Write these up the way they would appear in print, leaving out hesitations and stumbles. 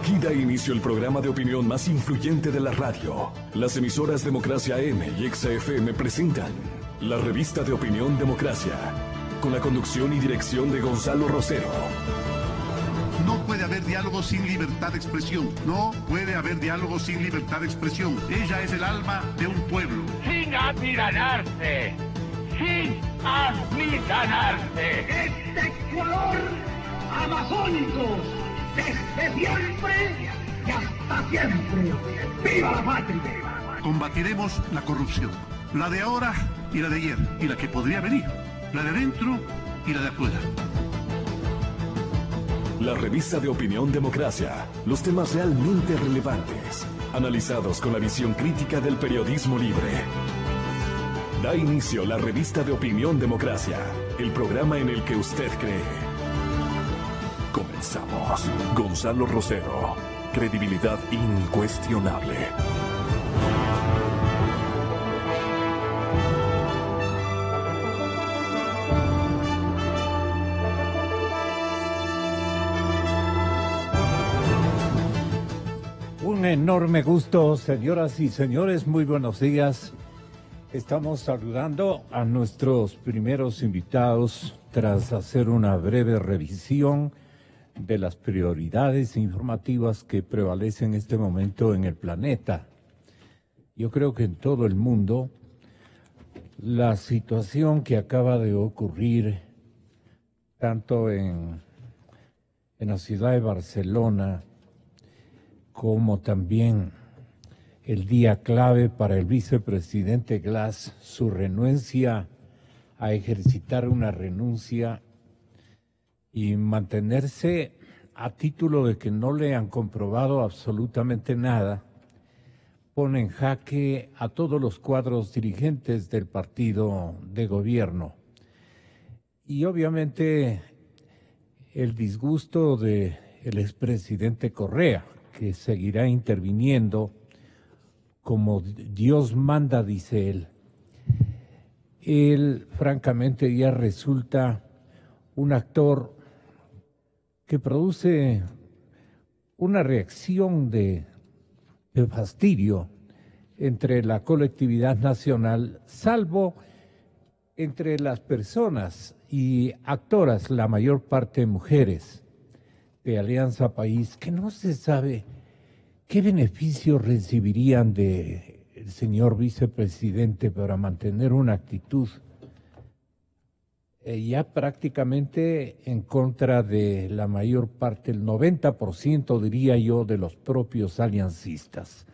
Aquí da inicio el programa de opinión más influyente de la radio. Las emisoras Democracia AM y XFM presentan la revista de opinión Democracia, con la conducción y dirección de Gonzalo Rosero. No puede haber diálogo sin libertad de expresión. No puede haber diálogo sin libertad de expresión. Ella es el alma de un pueblo. Sin amilanarse. Sin amilanarse. Este Ecuador amazónico, desde siempre y hasta siempre. ¡Viva la patria! Combatiremos la corrupción. La de ahora y la de ayer. Y la que podría venir. La de adentro y la de afuera. La revista de opinión Democracia. Los temas realmente relevantes, analizados con la visión crítica del periodismo libre. Da inicio la revista de opinión Democracia, el programa en el que usted cree. Comenzamos. Gonzalo Rosero. Credibilidad incuestionable. Un enorme gusto, señoras y señores, muy buenos días. Estamos saludando a nuestros primeros invitados tras hacer una breve revisión de las prioridades informativas que prevalecen en este momento en el planeta. Yo creo que en todo el mundo la situación que acaba de ocurrir tanto en la ciudad de Barcelona como también el día clave para el vicepresidente Glass, su renuncia a ejercitar una renuncia y mantenerse a título de que no le han comprobado absolutamente nada, pone en jaque a todos los cuadros dirigentes del partido de gobierno. Y obviamente el disgusto del expresidente Correa, que seguirá interviniendo como Dios manda, dice él. Él, francamente, ya resulta un actor que produce una reacción de fastidio entre la colectividad nacional, salvo entre las personas y actoras, la mayor parte mujeres, de Alianza País, que no se sabe qué beneficios recibirían del señor vicepresidente para mantener una actitud ya prácticamente en contra de la mayor parte, el 90% diría yo, de los propios aliancistas.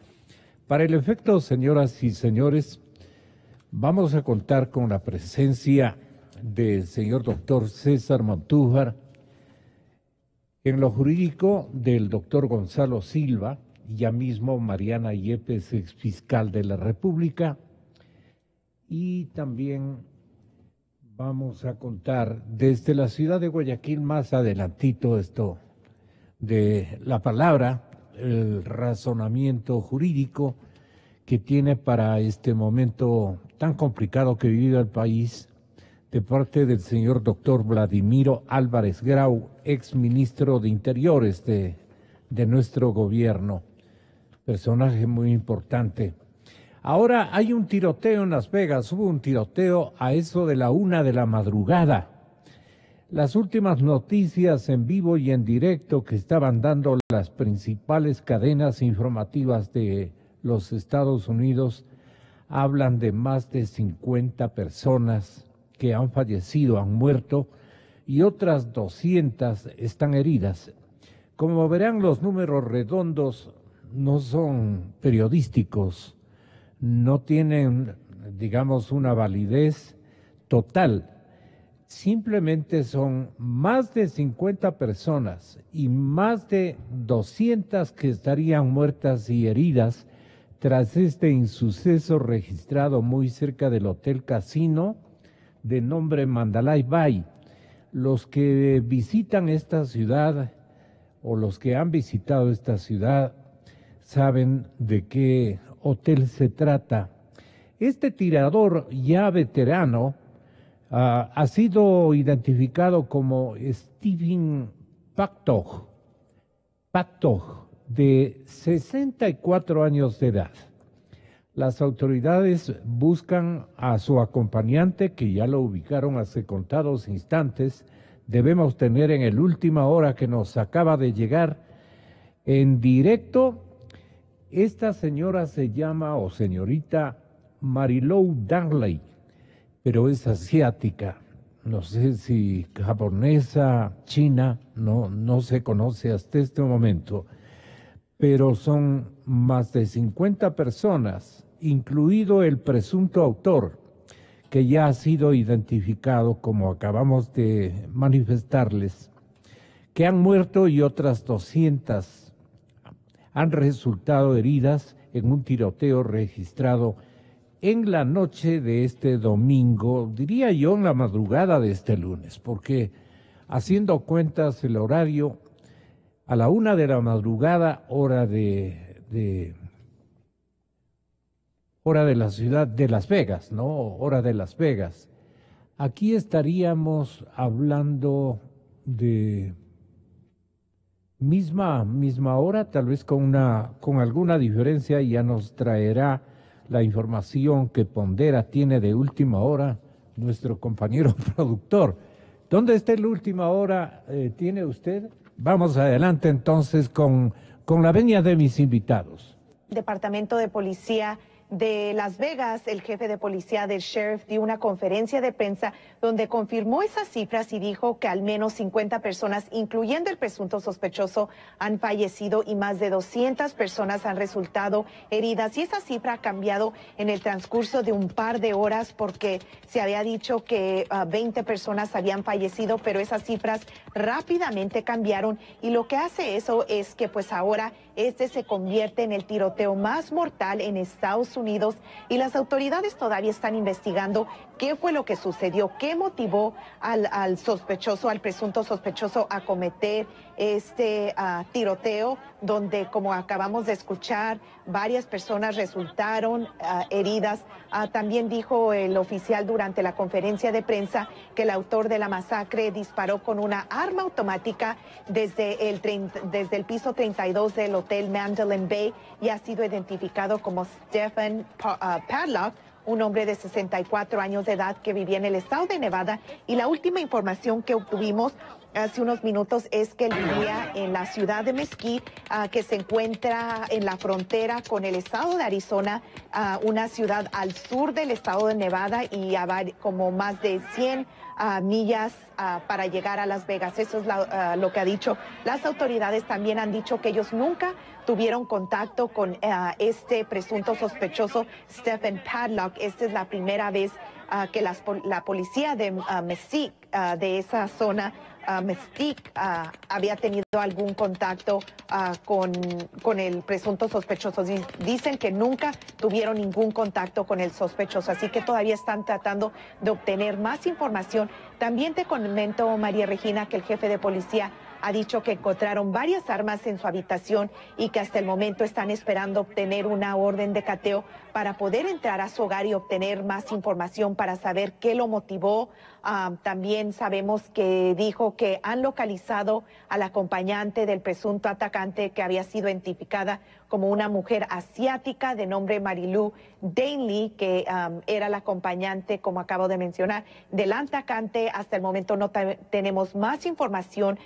Para el efecto, señoras y señores, vamos a contar con la presencia del señor doctor César Montúfar, en lo jurídico del doctor Gonzalo Silva, ya mismo Mariana Yepes, exfiscal de la República, y también vamos a contar desde la ciudad de Guayaquil, más adelantito esto de la palabra, el razonamiento jurídico que tiene para este momento tan complicado que vive el país, de parte del señor doctor Vladimiro Álvarez Grau, ex ministro de Interiores de nuestro gobierno, personaje muy importante. Ahora hay un tiroteo en Las Vegas, hubo un tiroteo a eso de la 1 de la madrugada. Las últimas noticias en vivo y en directo que estaban dando las principales cadenas informativas de los Estados Unidos hablan de más de 50 personas que han fallecido, han muerto, y otras 200 están heridas. Como verán, los números redondos no son periodísticos, no tienen, digamos, una validez total. Simplemente son más de 50 personas y más de 200 que estarían muertas y heridas tras este insuceso registrado muy cerca del Hotel Casino de nombre Mandalay Bay. Los que visitan esta ciudad o los que han visitado esta ciudad saben de qué hotel se trata. Este tirador ya veterano ha sido identificado como Stephen Paddock, de 64 años de edad. Las autoridades buscan a su acompañante, que ya lo ubicaron hace contados instantes. Debemos tener en el última hora que nos acaba de llegar en directo. Esta señora se llama, o señorita, Marilou Darley, pero es asiática. No sé si japonesa, china, no se conoce hasta este momento. Pero son más de 50 personas, incluido el presunto autor, que ya ha sido identificado, como acabamos de manifestarles, que han muerto y otras 200 han resultado heridas en un tiroteo registrado en la noche de este domingo, diría yo en la madrugada de este lunes, porque haciendo cuentas el horario, a la 1 de la madrugada, hora de la ciudad de Las Vegas, ¿no? Hora de Las Vegas. Aquí estaríamos hablando de misma hora, tal vez con alguna diferencia. Ya nos traerá la información que Pondera tiene de última hora nuestro compañero productor. ¿Dónde está la última hora tiene usted? Vamos adelante entonces con la venia de mis invitados. Departamento de Policía de Las Vegas, el jefe de policía del sheriff dio una conferencia de prensa donde confirmó esas cifras y dijo que al menos 50 personas, incluyendo el presunto sospechoso, han fallecido y más de 200 personas han resultado heridas. Y esa cifra ha cambiado en el transcurso de un par de horas, porque se había dicho que 20 personas habían fallecido, pero esas cifras rápidamente cambiaron, y lo que hace eso es que pues ahora este se convierte en el tiroteo más mortal en Estados Unidos, y las autoridades todavía están investigando qué fue lo que sucedió, qué motivó al sospechoso, al presunto sospechoso, a cometer este tiroteo, donde, como acabamos de escuchar, varias personas resultaron heridas. También dijo el oficial durante la conferencia de prensa que el autor de la masacre disparó con una arma automática desde el piso 32 del hotel Mandalay Bay y ha sido identificado como Stephen Padlock, un hombre de 64 años de edad que vivía en el estado de Nevada. Y la última información que obtuvimos hace unos minutos es que él vivía en la ciudad de Mesquite, que se encuentra en la frontera con el estado de Arizona, una ciudad al sur del estado de Nevada, y como más de 100 millas para llegar a Las Vegas. Eso es lo que ha dicho. Las autoridades también han dicho que ellos nunca tuvieron contacto con este presunto sospechoso, Stephen Padlock. Esta es la primera vez que la policía de Mesquite, de esa zona, Mesquite, había tenido algún contacto con el presunto sospechoso. Dicen que nunca tuvieron ningún contacto con el sospechoso, así que todavía están tratando de obtener más información. También te comento, María Regina, que el jefe de policía ha dicho que encontraron varias armas en su habitación y que hasta el momento están esperando obtener una orden de cateo para poder entrar a su hogar y obtener más información para saber qué lo motivó. También sabemos que dijo que han localizado al acompañante del presunto atacante, que había sido identificada como una mujer asiática de nombre Marilou Darley, que era la acompañante, como acabo de mencionar, del atacante. Hasta el momento no tenemos más información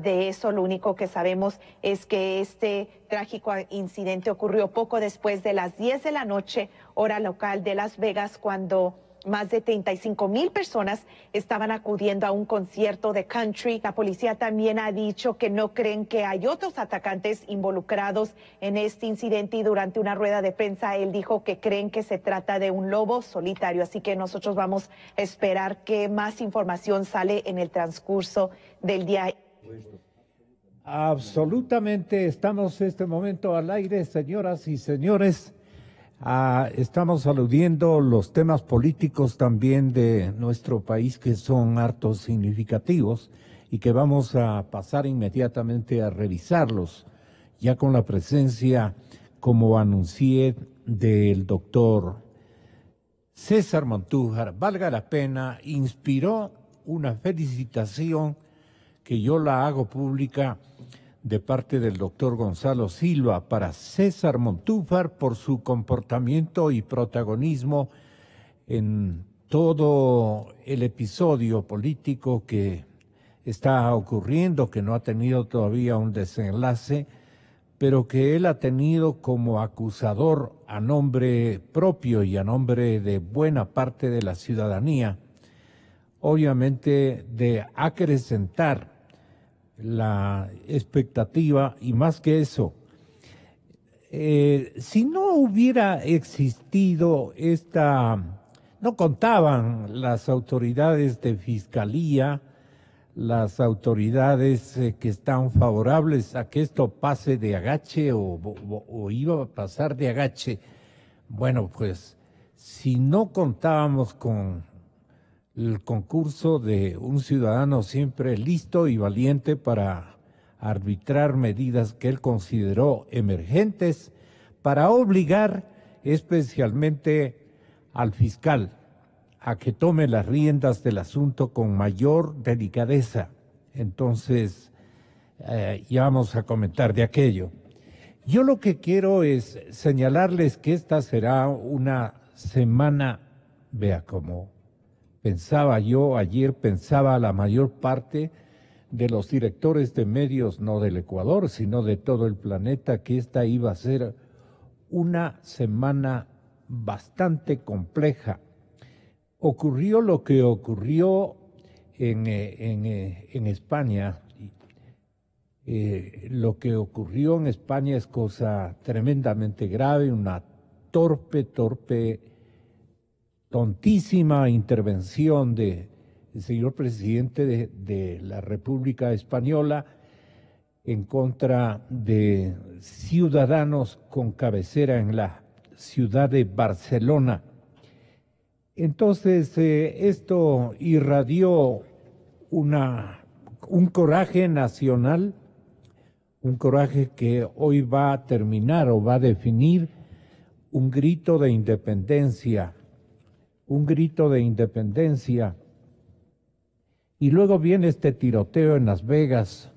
de eso. Lo único que sabemos es que este trágico incidente ocurrió poco después de las 10 de la noche, hora local de Las Vegas, cuando más de 35,000 personas estaban acudiendo a un concierto de country. La policía también ha dicho que no creen que hay otros atacantes involucrados en este incidente, y durante una rueda de prensa él dijo que creen que se trata de un lobo solitario. Así que nosotros vamos a esperar que más información sale en el transcurso del día. Absolutamente, estamos en este momento al aire, señoras y señores. Estamos aludiendo los temas políticos también de nuestro país, que son hartos significativos y que vamos a pasar inmediatamente a revisarlos, ya con la presencia, como anuncié, del doctor César Montújar. Valga la pena, inspiró una felicitación que yo la hago pública de parte del doctor Gonzalo Silva para César Montúfar por su comportamiento y protagonismo en todo el episodio político que está ocurriendo, que no ha tenido todavía un desenlace, pero que él ha tenido como acusador a nombre propio y a nombre de buena parte de la ciudadanía, obviamente de acrecentar la expectativa y más que eso, si no hubiera existido no contaban las autoridades de fiscalía, las autoridades que están favorables a que esto pase de agache o iba a pasar de agache. Bueno, pues si no contábamos con el concurso de un ciudadano siempre listo y valiente para arbitrar medidas que él consideró emergentes, para obligar especialmente al fiscal a que tome las riendas del asunto con mayor delicadeza. Entonces, ya vamos a comentar de aquello. Yo lo que quiero es señalarles que esta será una semana, vea cómo pensaba yo ayer, pensaba la mayor parte de los directores de medios, no del Ecuador, sino de todo el planeta, que esta iba a ser una semana bastante compleja. Ocurrió lo que ocurrió en España. Lo que ocurrió en España es cosa tremendamente grave, una tontísima intervención del señor presidente de la República Española en contra de ciudadanos con cabecera en la ciudad de Barcelona. Entonces, esto irradió un coraje nacional, un coraje que hoy va a terminar o va a definir un grito de independencia, y luego viene este tiroteo en Las Vegas,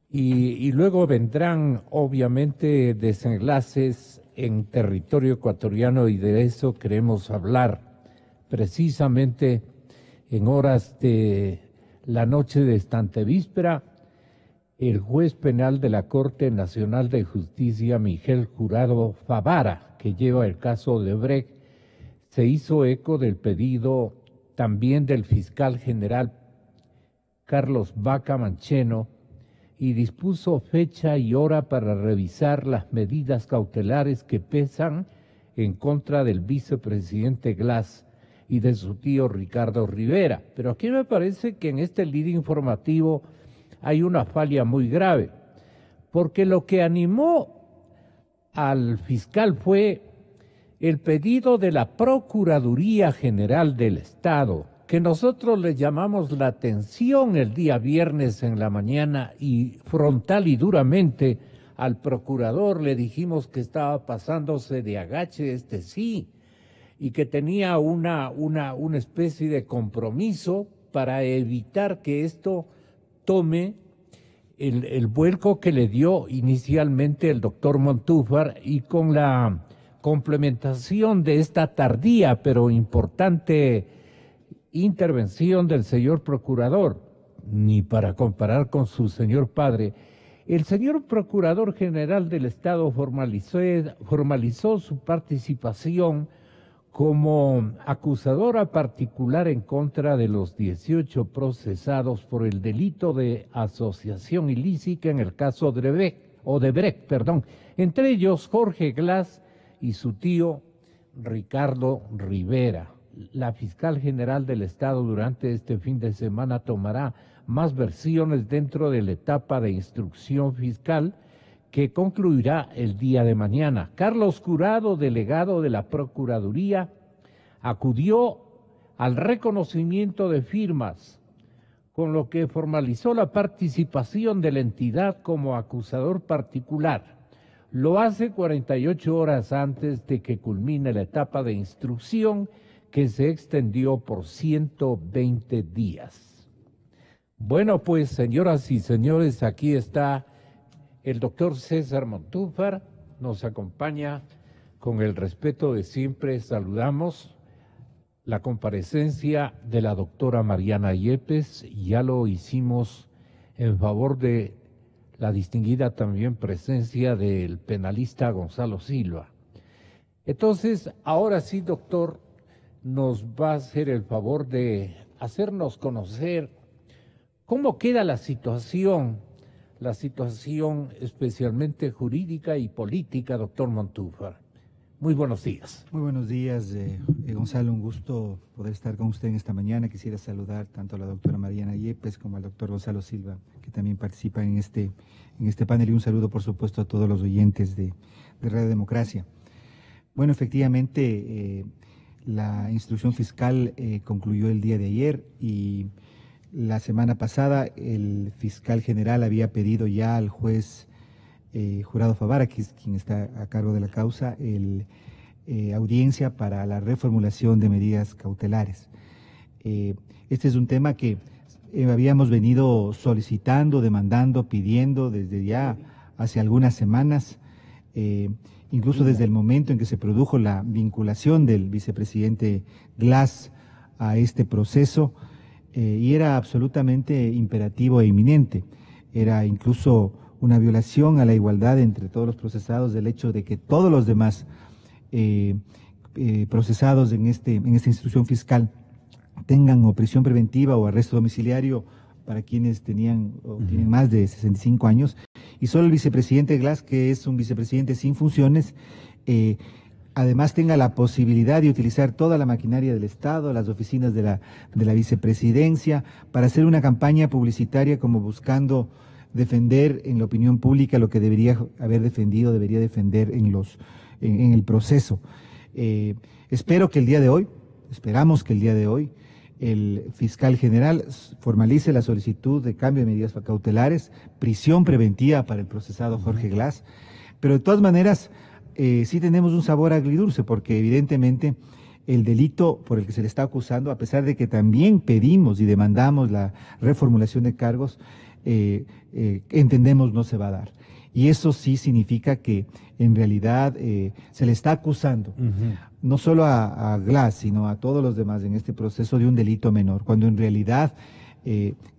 y luego vendrán obviamente desenlaces en territorio ecuatoriano, y de eso queremos hablar precisamente en horas de la noche de esta antevíspera. El juez penal de la Corte Nacional de Justicia, Miguel Jurado Favara, que lleva el caso de Odebrecht, se hizo eco del pedido también del fiscal general Carlos Vaca Mancheno y dispuso fecha y hora para revisar las medidas cautelares que pesan en contra del vicepresidente Glass y de su tío Ricardo Rivera. Pero aquí me parece que en este líder informativo hay una falla muy grave, porque lo que animó al fiscal fue el pedido de la Procuraduría General del Estado, que nosotros le llamamos la atención el día viernes en la mañana y frontal y duramente al procurador le dijimos que estaba pasándose de agache, sí, y que tenía una especie de compromiso para evitar que esto tome el vuelco que le dio inicialmente el doctor Montúfar, y con la complementación de esta tardía pero importante intervención del señor procurador, ni para comparar con su señor padre. El señor Procurador General del Estado formalizó su participación como acusadora particular en contra de los 18 procesados por el delito de asociación ilícita en el caso Odebrecht, entre ellos Jorge Glass y su tío Ricardo Rivera. La fiscal general del Estado durante este fin de semana tomará más versiones dentro de la etapa de instrucción fiscal que concluirá el día de mañana. Carlos Jurado, delegado de la Procuraduría, acudió al reconocimiento de firmas, con lo que formalizó la participación de la entidad como acusador particular. Lo hace 48 horas antes de que culmine la etapa de instrucción, que se extendió por 120 días. Bueno, pues señoras y señores, aquí está el doctor César Montúfar, nos acompaña con el respeto de siempre. Saludamos la comparecencia de la doctora Mariana Yepes, ya lo hicimos en favor de la distinguida también presencia del penalista Gonzalo Silva. Entonces, ahora sí, doctor, nos va a hacer el favor de hacernos conocer cómo queda la situación especialmente jurídica y política, doctor Montúfar. Muy buenos días. Muy buenos días, Gonzalo, un gusto poder estar con usted en esta mañana. Quisiera saludar tanto a la doctora Mariana Yepes como al doctor Gonzalo Silva, que también participan en este panel, y un saludo, por supuesto, a todos los oyentes de Radio Democracia. Bueno, efectivamente, la instrucción fiscal concluyó el día de ayer, y la semana pasada el fiscal general había pedido ya al juez Jurado Favara, que es quien está a cargo de la causa, audiencia para la reformulación de medidas cautelares. Este es un tema que habíamos venido solicitando, demandando, pidiendo desde ya hace algunas semanas, incluso desde el momento en que se produjo la vinculación del vicepresidente Glass a este proceso, y era absolutamente imperativo e inminente. Era incluso una violación a la igualdad entre todos los procesados, del hecho de que todos los demás procesados en esta institución fiscal tengan o prisión preventiva o arresto domiciliario para quienes tienen más de 65 años, y solo el vicepresidente Glass, que es un vicepresidente sin funciones, además tenga la posibilidad de utilizar toda la maquinaria del Estado, las oficinas de la vicepresidencia, para hacer una campaña publicitaria como buscando defender en la opinión pública lo que debería defender en el proceso. Esperamos que el día de hoy, el fiscal general formalice la solicitud de cambio de medidas cautelares, prisión preventiva para el procesado Jorge Glass, pero de todas maneras sí tenemos un sabor agridulce, porque evidentemente el delito por el que se le está acusando, a pesar de que también pedimos y demandamos la reformulación de cargos, entendemos no se va a dar. Y eso sí significa que en realidad se le está acusando no solo a Glass, sino a todos los demás en este proceso de un delito menor, cuando en realidad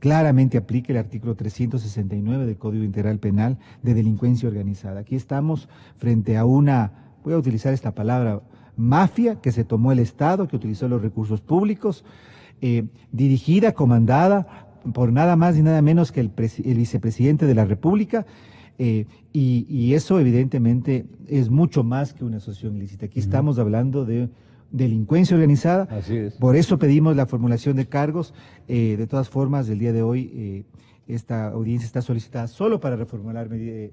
claramente aplica el artículo 369 del Código Integral Penal de delincuencia organizada. Aquí estamos frente a voy a utilizar esta palabra, mafia que se tomó el Estado, que utilizó los recursos públicos, dirigida, comandada por nada más y nada menos que el vicepresidente de la República, y eso evidentemente es mucho más que una asociación ilícita. Aquí estamos hablando de delincuencia organizada. Así es. Por eso pedimos la formulación de cargos. De todas formas, el día de hoy esta audiencia está solicitada solo para reformular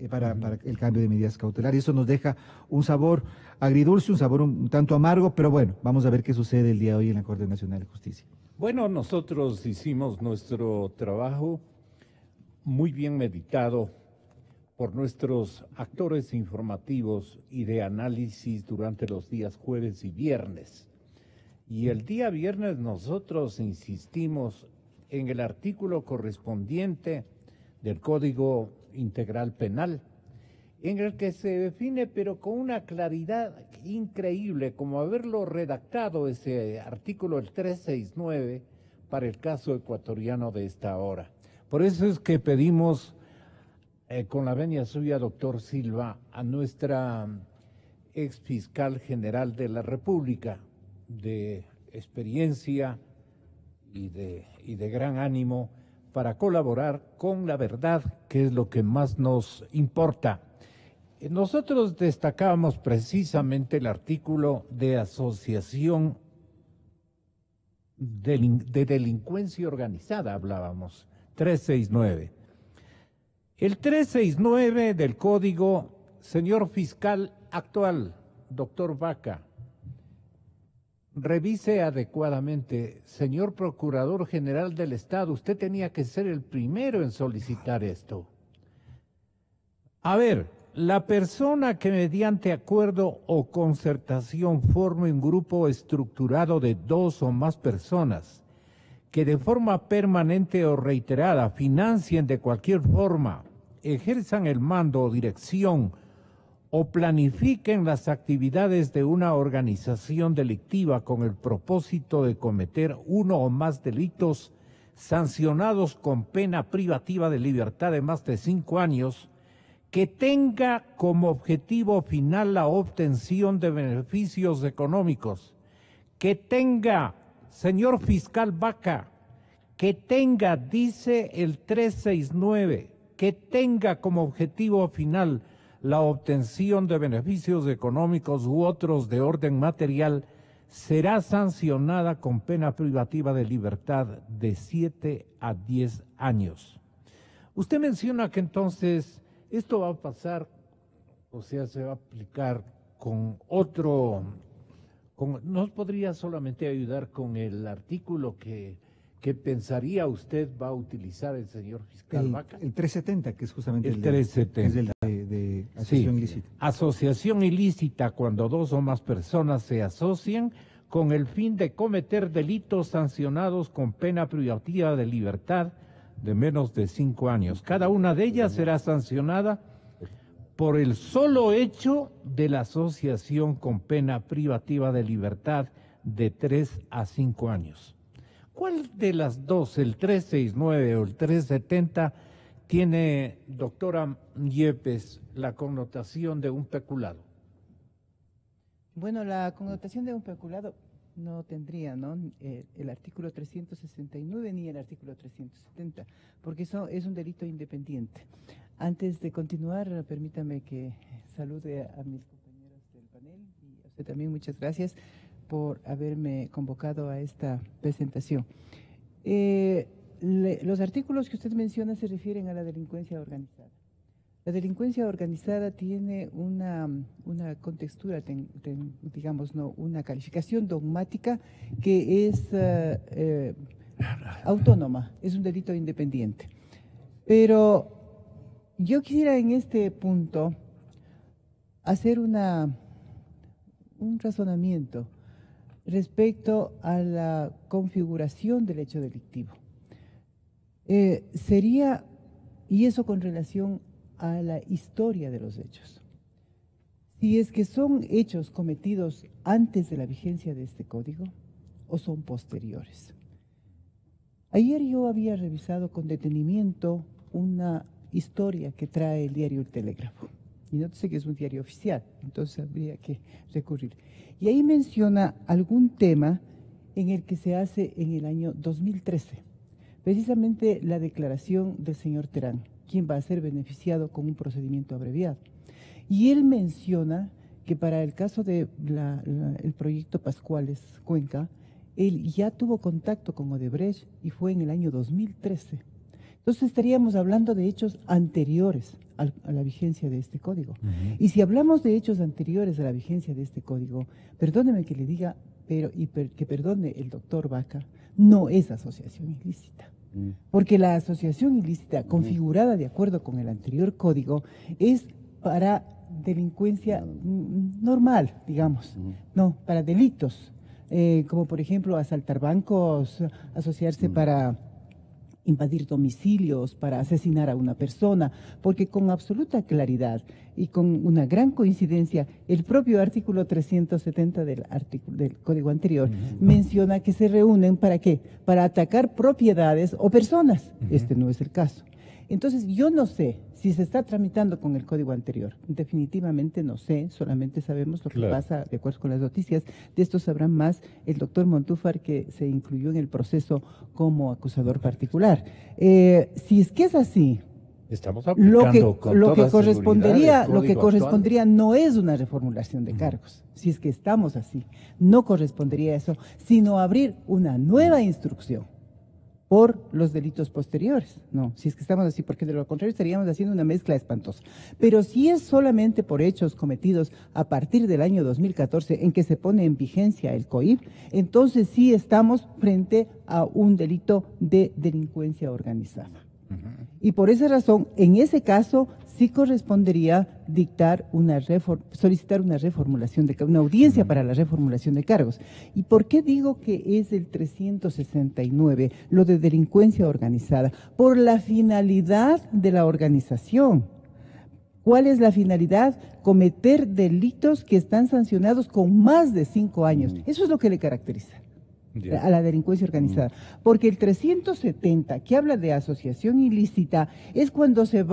para el cambio de medidas cautelares. Eso nos deja un sabor agridulce, un sabor un tanto amargo, pero bueno, vamos a ver qué sucede el día de hoy en la Corte Nacional de Justicia. Bueno, nosotros hicimos nuestro trabajo muy bien meditado por nuestros actores informativos y de análisis durante los días jueves y viernes. Y el día viernes nosotros insistimos en el artículo correspondiente del Código Integral Penal, en el que se define, pero con una claridad increíble, como haberlo redactado ese artículo, el 369, para el caso ecuatoriano de esta hora. Por eso es que pedimos, con la venia suya, doctor Silva, a nuestra ex fiscal general de la República, de experiencia y de gran ánimo, para colaborar con la verdad, que es lo que más nos importa. Nosotros destacábamos precisamente el artículo de asociación de delincuencia organizada, hablábamos, 369. El 369 del Código, señor fiscal actual, doctor Vaca, revise adecuadamente. Señor Procurador General del Estado, usted tenía que ser el primero en solicitar esto. A ver, la persona que mediante acuerdo o concertación forme un grupo estructurado de 2 o más personas que de forma permanente o reiterada financien de cualquier forma, ejerzan el mando o dirección o planifiquen las actividades de una organización delictiva con el propósito de cometer uno o más delitos sancionados con pena privativa de libertad de más de 5 años, que tenga como objetivo final la obtención de beneficios económicos, que tenga, señor fiscal Vaca, que tenga, dice el 369, que tenga como objetivo final la obtención de beneficios económicos u otros de orden material, será sancionada con pena privativa de libertad de 7 a 10 años. Usted menciona que entonces esto va a pasar, o sea, se va a aplicar con otro, ¿nos podría solamente ayudar con el artículo que pensaría usted va a utilizar el señor fiscal Vaca? El 370, que es justamente el 370. Es el de asociación ilícita. Asociación ilícita cuando 2 o más personas se asocian con el fin de cometer delitos sancionados con pena privativa de libertad de menos de 5 años. Cada una de ellas será sancionada por el solo hecho de la asociación con pena privativa de libertad de 3 a 5 años. ¿Cuál de las dos, el 369 o el 370, tiene, doctora Yepes, la connotación de un peculado? Bueno, la connotación de un peculado no tendría, ¿no? El artículo 369 ni el artículo 370, porque eso es un delito independiente. Antes de continuar, permítame que salude a mis compañeros del panel y a usted también, muchas gracias por haberme convocado a esta presentación. Los artículos que usted menciona se refieren a la delincuencia organizada. La delincuencia organizada tiene una contextura, digamos, no, una calificación dogmática que es autónoma, es un delito independiente. Pero yo quisiera en este punto hacer un razonamiento respecto a la configuración del hecho delictivo. Sería, y eso con relación a la historia de los hechos. Si es que son hechos cometidos antes de la vigencia de este código o son posteriores. Ayer yo había revisado con detenimiento una historia que trae el diario El Telégrafo. Y nótese que es un diario oficial, entonces habría que recurrir. Y ahí menciona algún tema en el que se hace en el año 2013, precisamente la declaración del señor Terán, quien va a ser beneficiado con un procedimiento abreviado. Y él menciona que para el caso de el proyecto Pascuales Cuenca, él ya tuvo contacto con Odebrecht y fue en el año 2013. Entonces estaríamos hablando de hechos anteriores a la vigencia de este código. Y si hablamos de hechos anteriores a la vigencia de este código, perdóneme que le diga, que perdone el doctor Vaca, no es asociación ilícita. Porque la asociación ilícita configurada de acuerdo con el anterior código es para delincuencia normal, digamos, no, para delitos, como por ejemplo asaltar bancos, asociarse para invadir domicilios, para asesinar a una persona, porque con absoluta claridad y con una gran coincidencia, el propio artículo 370 del código anterior menciona que se reúnen ¿para qué? Para atacar propiedades o personas. Este no es el caso. Entonces, yo no sé si se está tramitando con el código anterior. Definitivamente no sé, solamente sabemos lo que pasa de acuerdo con las noticias. De esto sabrá más el doctor Montúfar, que se incluyó en el proceso como acusador particular. Si es que es así, estamos aplicando lo que correspondería no es una reformulación de cargos. Si es que estamos así, no correspondería eso, sino abrir una nueva instrucción por los delitos posteriores. No, si es que estamos así, porque de lo contrario estaríamos haciendo una mezcla espantosa. Pero si es solamente por hechos cometidos a partir del año 2014 en que se pone en vigencia el COIP, entonces sí estamos frente a un delito de delincuencia organizada. Y por esa razón, en ese caso, sí correspondería solicitar una reformulación una audiencia para la reformulación de cargos. ¿Y por qué digo que es el 369, lo de delincuencia organizada? Por la finalidad de la organización. ¿Cuál es la finalidad? Cometer delitos que están sancionados con más de 5 años. Eso es lo que le caracteriza a la delincuencia organizada. Porque el 370, que habla de asociación ilícita, es cuando se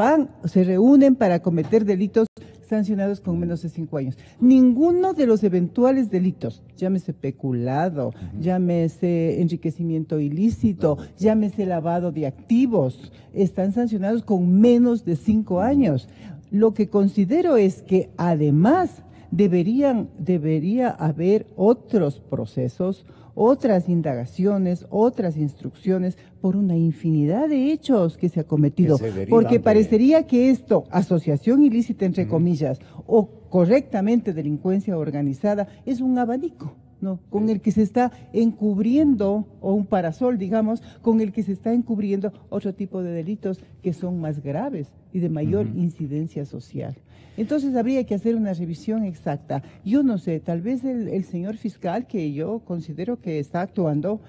reúnen para cometer delitos sancionados con menos de 5 años. Ninguno de los eventuales delitos, llámese peculado, llámese enriquecimiento ilícito, llámese lavado de activos, están sancionados con menos de 5 años. Lo que considero es que además debería haber otros procesos, otras indagaciones, otras instrucciones por una infinidad de hechos que se ha cometido. Porque parecería que esto, asociación ilícita entre comillas, o correctamente delincuencia organizada, es un abanico, ¿no? Con el que se está encubriendo, o un parasol, digamos, con el que se está encubriendo otro tipo de delitos que son más graves y de mayor incidencia social. Entonces habría que hacer una revisión exacta. Yo no sé, tal vez el señor fiscal, que yo considero que está actuando,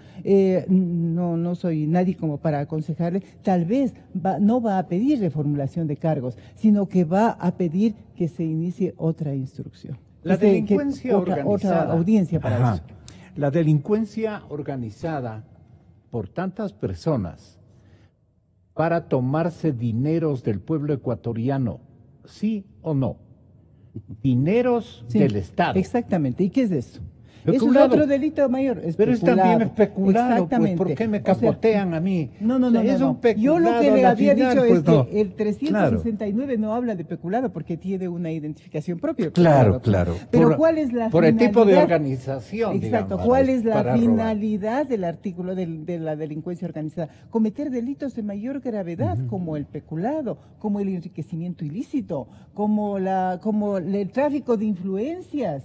no soy nadie como para aconsejarle, tal vez no va a pedir reformulación de cargos, sino que va a pedir que se inicie otra instrucción. La delincuencia organizada. Otra audiencia para eso. La delincuencia organizada por tantas personas para tomarse dineros del pueblo ecuatoriano, ¿sí o no? Dineros del Estado. Exactamente. ¿Y qué es eso? Peculado. Es otro delito mayor. Pero es también especulado. Exactamente. Pues, ¿por qué me capotean a mí? No. Es un peculado. Yo lo que le había dicho es no. que el 369 no habla de peculado porque tiene una identificación propia. Claro. Pero ¿cuál es la por finalidad? el tipo de organización, Exacto. digamos, ¿Cuál es la para finalidad del artículo de la delincuencia organizada? Cometer delitos de mayor gravedad, como el peculado, como el enriquecimiento ilícito, como el tráfico de influencias,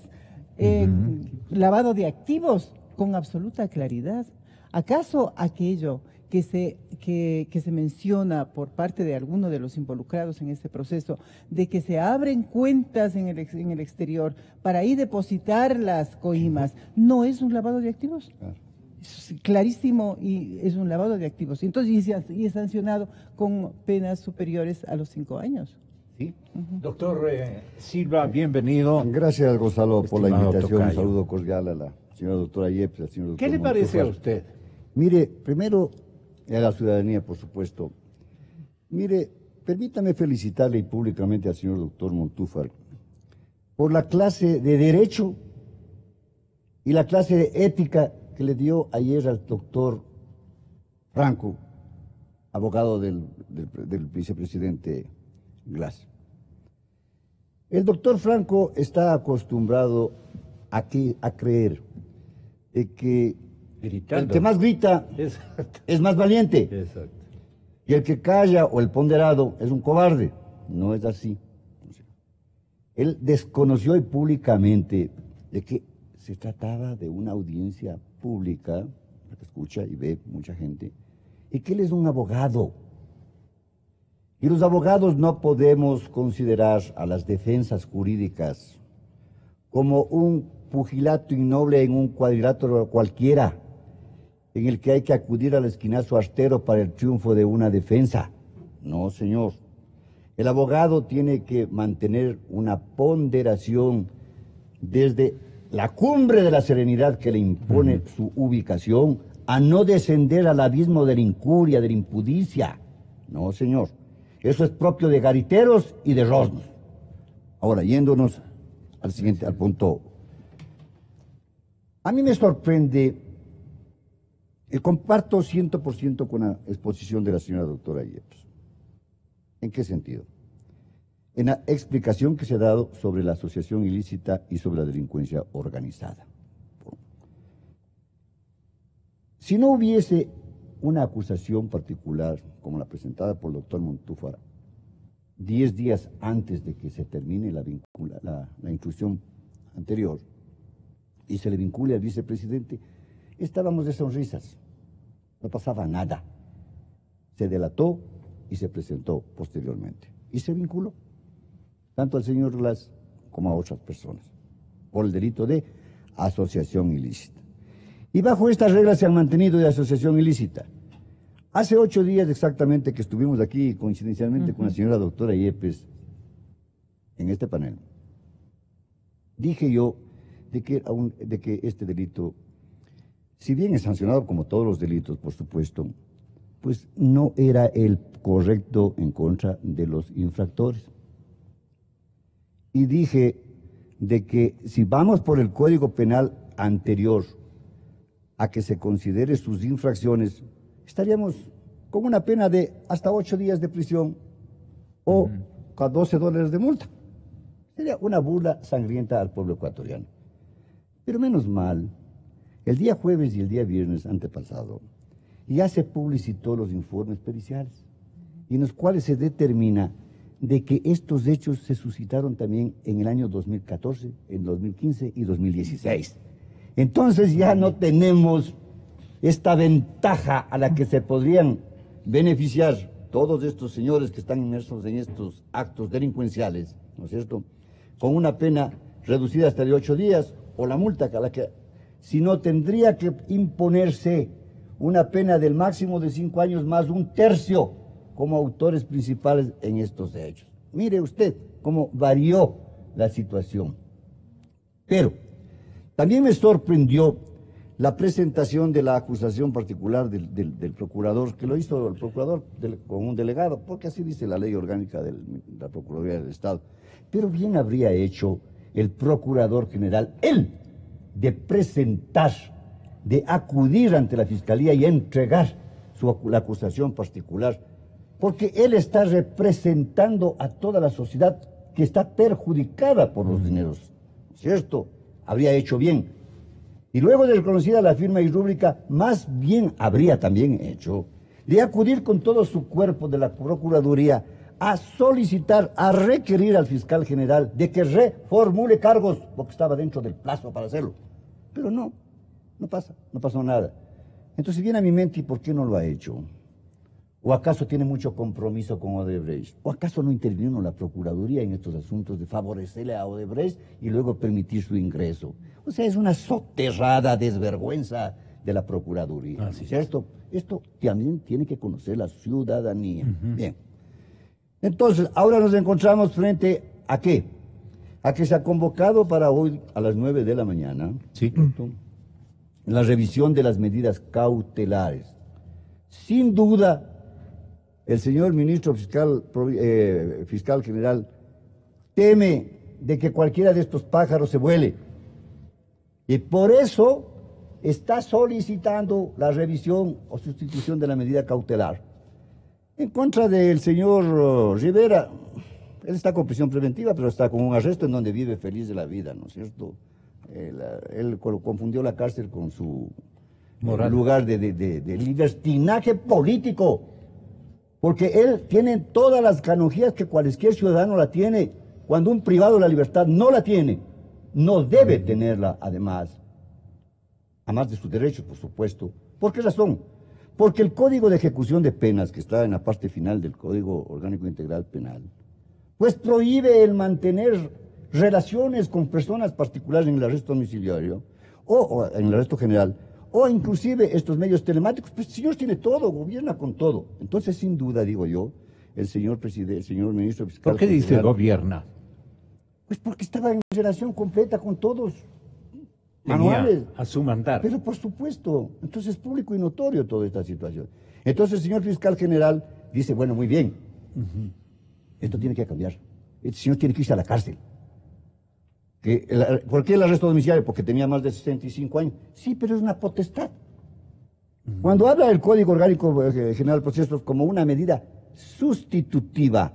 lavado de activos, con absoluta claridad. ¿Acaso aquello que se menciona por parte de alguno de los involucrados en este proceso, de que se abren cuentas en el exterior para ahí depositar las coimas, no es un lavado de activos? Es clarísimo, y es un lavado de activos. Entonces, y es sancionado con penas superiores a los 5 años. ¿Sí? Doctor Silva, bienvenido. Gracias, Gonzalo, por la invitación. Tocayo. Un saludo cordial a la señora doctora Yepes, al señor doctor ¿Qué le parece a Montúfar. usted? Mire, primero, a la ciudadanía, por supuesto. Mire, permítame felicitarle públicamente al señor doctor Montúfar por la clase de Derecho y la clase de Ética que le dio ayer al doctor Franco, abogado del vicepresidente Glass. El doctor Franco está acostumbrado a creer de que el que más grita es más valiente. Exacto. Y el que calla o el ponderado es un cobarde. No es así. Él desconoció públicamente de que se trataba de una audiencia pública, que escucha y ve mucha gente, y que él es un abogado. Y los abogados no podemos considerar a las defensas jurídicas como un pugilato innoble en un cuadrilátero cualquiera, en el que hay que acudir al esquinazo artero para el triunfo de una defensa. No, señor. El abogado tiene que mantener una ponderación desde la cumbre de la serenidad que le impone su ubicación, a no descender al abismo de la incuria, de la impudicia. No, señor. Eso es propio de gariteros y de rosnos. Ahora, yéndonos al punto. A mí me sorprende, y comparto 100% con la exposición de la señora doctora Yepes. ¿En qué sentido? En la explicación que se ha dado sobre la asociación ilícita y sobre la delincuencia organizada. Si no hubiese una acusación particular, como la presentada por el doctor Montúfar, 10 días antes de que se termine la instrucción anterior, y se le vincule al vicepresidente, estábamos de sonrisas, no pasaba nada. Se delató y se presentó posteriormente. Y se vinculó tanto al señor Glass como a otras personas por el delito de asociación ilícita. Y bajo estas reglas se han mantenido de asociación ilícita. Hace 8 días exactamente que estuvimos aquí coincidencialmente con la señora doctora Yepes en este panel, dije yo de que este delito, si bien es sancionado como todos los delitos, por supuesto, pues no era el correcto en contra de los infractores. Y dije de que si vamos por el Código Penal anterior a que se considere sus infracciones, estaríamos con una pena de hasta 8 días de prisión o con $12 de multa. Sería una burla sangrienta al pueblo ecuatoriano. Pero menos mal, el día jueves y el día viernes antepasado, ya se publicitó los informes periciales, en los cuales se determina de que estos hechos se suscitaron también en el año 2014, en 2015 y 2016. Entonces ya no tenemos esta ventaja a la que se podrían beneficiar todos estos señores que están inmersos en estos actos delincuenciales, ¿no es cierto?, con una pena reducida hasta de 8 días, o la multa, a la que, si no, tendría que imponerse una pena del máximo de 5 años más 1/3 como autores principales en estos hechos. Mire usted cómo varió la situación. Pero también me sorprendió la presentación de la acusación particular del procurador, que lo hizo el procurador con un delegado, porque así dice la ley orgánica de la Procuraduría del Estado. Pero bien habría hecho el procurador general, él, de presentar, de acudir ante la Fiscalía y entregar la acusación particular, porque él está representando a toda la sociedad que está perjudicada por los dineros, ¿cierto? Habría hecho bien. Y luego de reconocida la firma y rúbrica, más bien habría también hecho de acudir con todo su cuerpo de la Procuraduría a solicitar, a requerir al fiscal general de que reformule cargos, porque estaba dentro del plazo para hacerlo. Pero no pasó nada. Entonces viene a mi mente, ¿y por qué no lo ha hecho? ¿O acaso tiene mucho compromiso con Odebrecht? ¿O acaso no intervino la Procuraduría en estos asuntos de favorecerle a Odebrecht y luego permitir su ingreso? O sea, es una soterrada desvergüenza de la Procuraduría, ¿cierto? Esto también tiene que conocer la ciudadanía. Bien. Entonces, ahora nos encontramos frente a ¿qué? A que se ha convocado para hoy a las 9 de la mañana la revisión de las medidas cautelares. Sin duda, el señor ministro fiscal general teme de que cualquiera de estos pájaros se vuele. Y por eso está solicitando la revisión o sustitución de la medida cautelar. En contra del señor Rivera, él está con prisión preventiva, pero está con un arresto en donde vive feliz de la vida, ¿no es cierto? Él confundió la cárcel con su lugar de libertinaje político, porque él tiene todas las canonjías que cualquier ciudadano la tiene, cuando un privado de la libertad no la tiene, no debe tenerla además de sus derechos, por supuesto. ¿Por qué razón? Porque el Código de Ejecución de Penas, que está en la parte final del Código Orgánico Integral Penal, pues prohíbe el mantener relaciones con personas particulares en el arresto domiciliario o en el arresto general, o inclusive estos medios telemáticos. Pues el señor tiene todo, gobierna con todo. Entonces, sin duda, digo yo, el señor presidente, el señor ministro fiscal... ¿Por qué dice gobierna? Pues porque estaba en relación completa con todos. Manuales. A su mandato. Pero por supuesto, entonces es público y notorio toda esta situación. Entonces el señor fiscal general dice, bueno, muy bien, esto tiene que cambiar. Este señor tiene que irse a la cárcel. ¿Por qué el arresto domiciliario? Porque tenía más de 65 años. Sí, pero es una potestad. Cuando habla del Código Orgánico General de Procesos como una medida sustitutiva,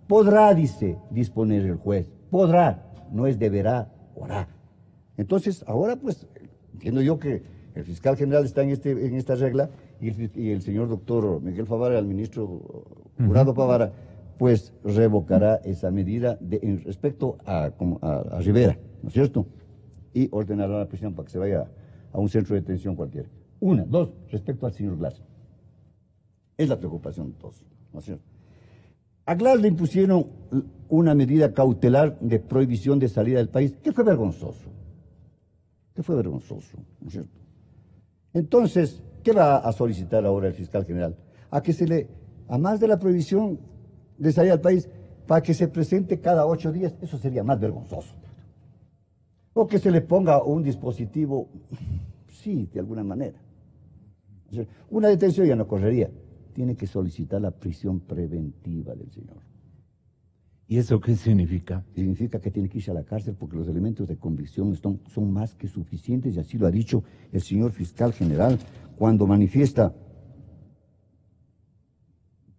podrá, dice, disponer el juez. Podrá, no es deberá, podrá. Entonces, ahora pues, entiendo yo que el fiscal general está en esta regla y el señor doctor Miguel Favara, el ministro jurado Favara, pues revocará esa medida en respecto a Rivera, ¿no es cierto? Y ordenará la prisión para que se vaya a un centro de detención cualquiera. Una, dos, respecto al señor Glass. Es la preocupación de todos, ¿no es cierto? A Glass le impusieron una medida cautelar de prohibición de salida del país, que fue vergonzoso. ¿No es cierto? Entonces, ¿qué va a solicitar ahora el fiscal general? A más de la prohibición de salida del país, para que se presente cada 8 días, eso sería más vergonzoso. O que se le ponga un dispositivo, sí, de alguna manera. Una detención ya no correría. Tiene que solicitar la prisión preventiva del señor. ¿Y eso qué significa? Significa que tiene que irse a la cárcel porque los elementos de convicción son más que suficientes, y así lo ha dicho el señor fiscal general cuando manifiesta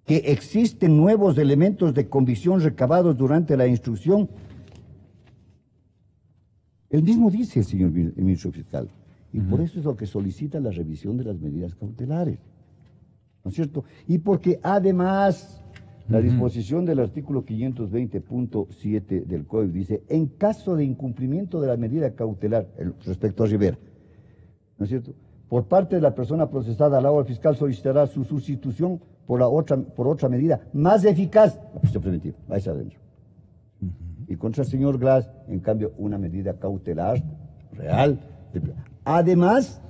que existen nuevos elementos de convicción recabados durante la instrucción. Él mismo dice, el señor ministro fiscal, y por eso es lo que solicita la revisión de las medidas cautelares, ¿no es cierto? Y porque además la disposición del artículo 520.7 del Código dice, en caso de incumplimiento de la medida cautelar respecto a Rivera, ¿no es cierto?, por parte de la persona procesada, al lado del fiscal solicitará su sustitución por otra medida más eficaz, la prisión preventiva, ahí está adentro. Y contra el señor Glass, en cambio, una medida cautelar real, además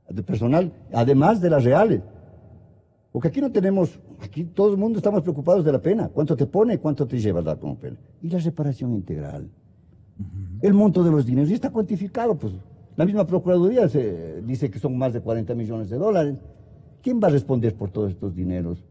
de personal, además de las reales. Porque aquí no tenemos, aquí todo el mundo estamos preocupados de la pena. ¿Cuánto te pone? ¿Cuánto te lleva a dar como pena? Y la reparación integral. El monto de los dineros, y está cuantificado, pues. La misma Procuraduría dice que son más de 40 millones de dólares. ¿Quién va a responder por todos estos dineros?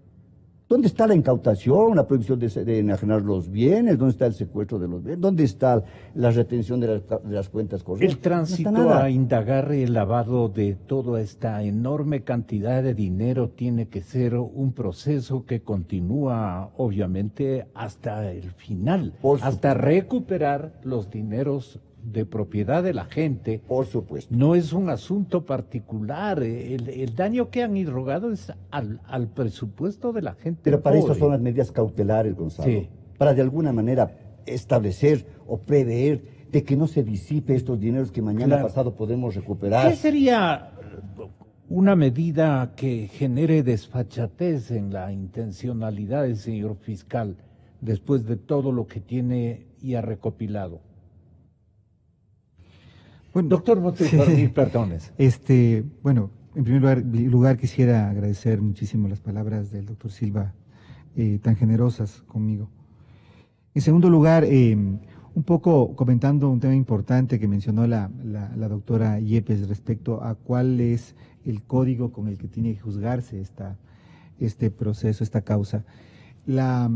¿Dónde está la incautación, la prohibición de enajenar los bienes? ¿Dónde está el secuestro de los bienes? ¿Dónde está la retención de las cuentas corrientes? El tránsito a indagar el lavado de toda esta enorme cantidad de dinero tiene que ser un proceso que continúa, obviamente, hasta el final, hasta recuperar los dineros de propiedad de la gente. Por supuesto. No es un asunto particular. El daño que han irrogado es al presupuesto de la gente. Pero para pobre. eso son las medidas cautelares, Gonzalo. Sí. Para de alguna manera establecer o prever de que no se disipe estos dineros que mañana pasado podemos recuperar. ¿Qué sería una medida que genere desfachatez en la intencionalidad del señor fiscal después de todo lo que tiene y ha recopilado? Bueno, doctor Montevideo, perdones. Bueno, en primer lugar quisiera agradecer muchísimo las palabras del doctor Silva, tan generosas conmigo. En segundo lugar, un poco comentando un tema importante que mencionó la doctora Yepes respecto a cuál es el código con el que tiene que juzgarse este proceso, esta causa. La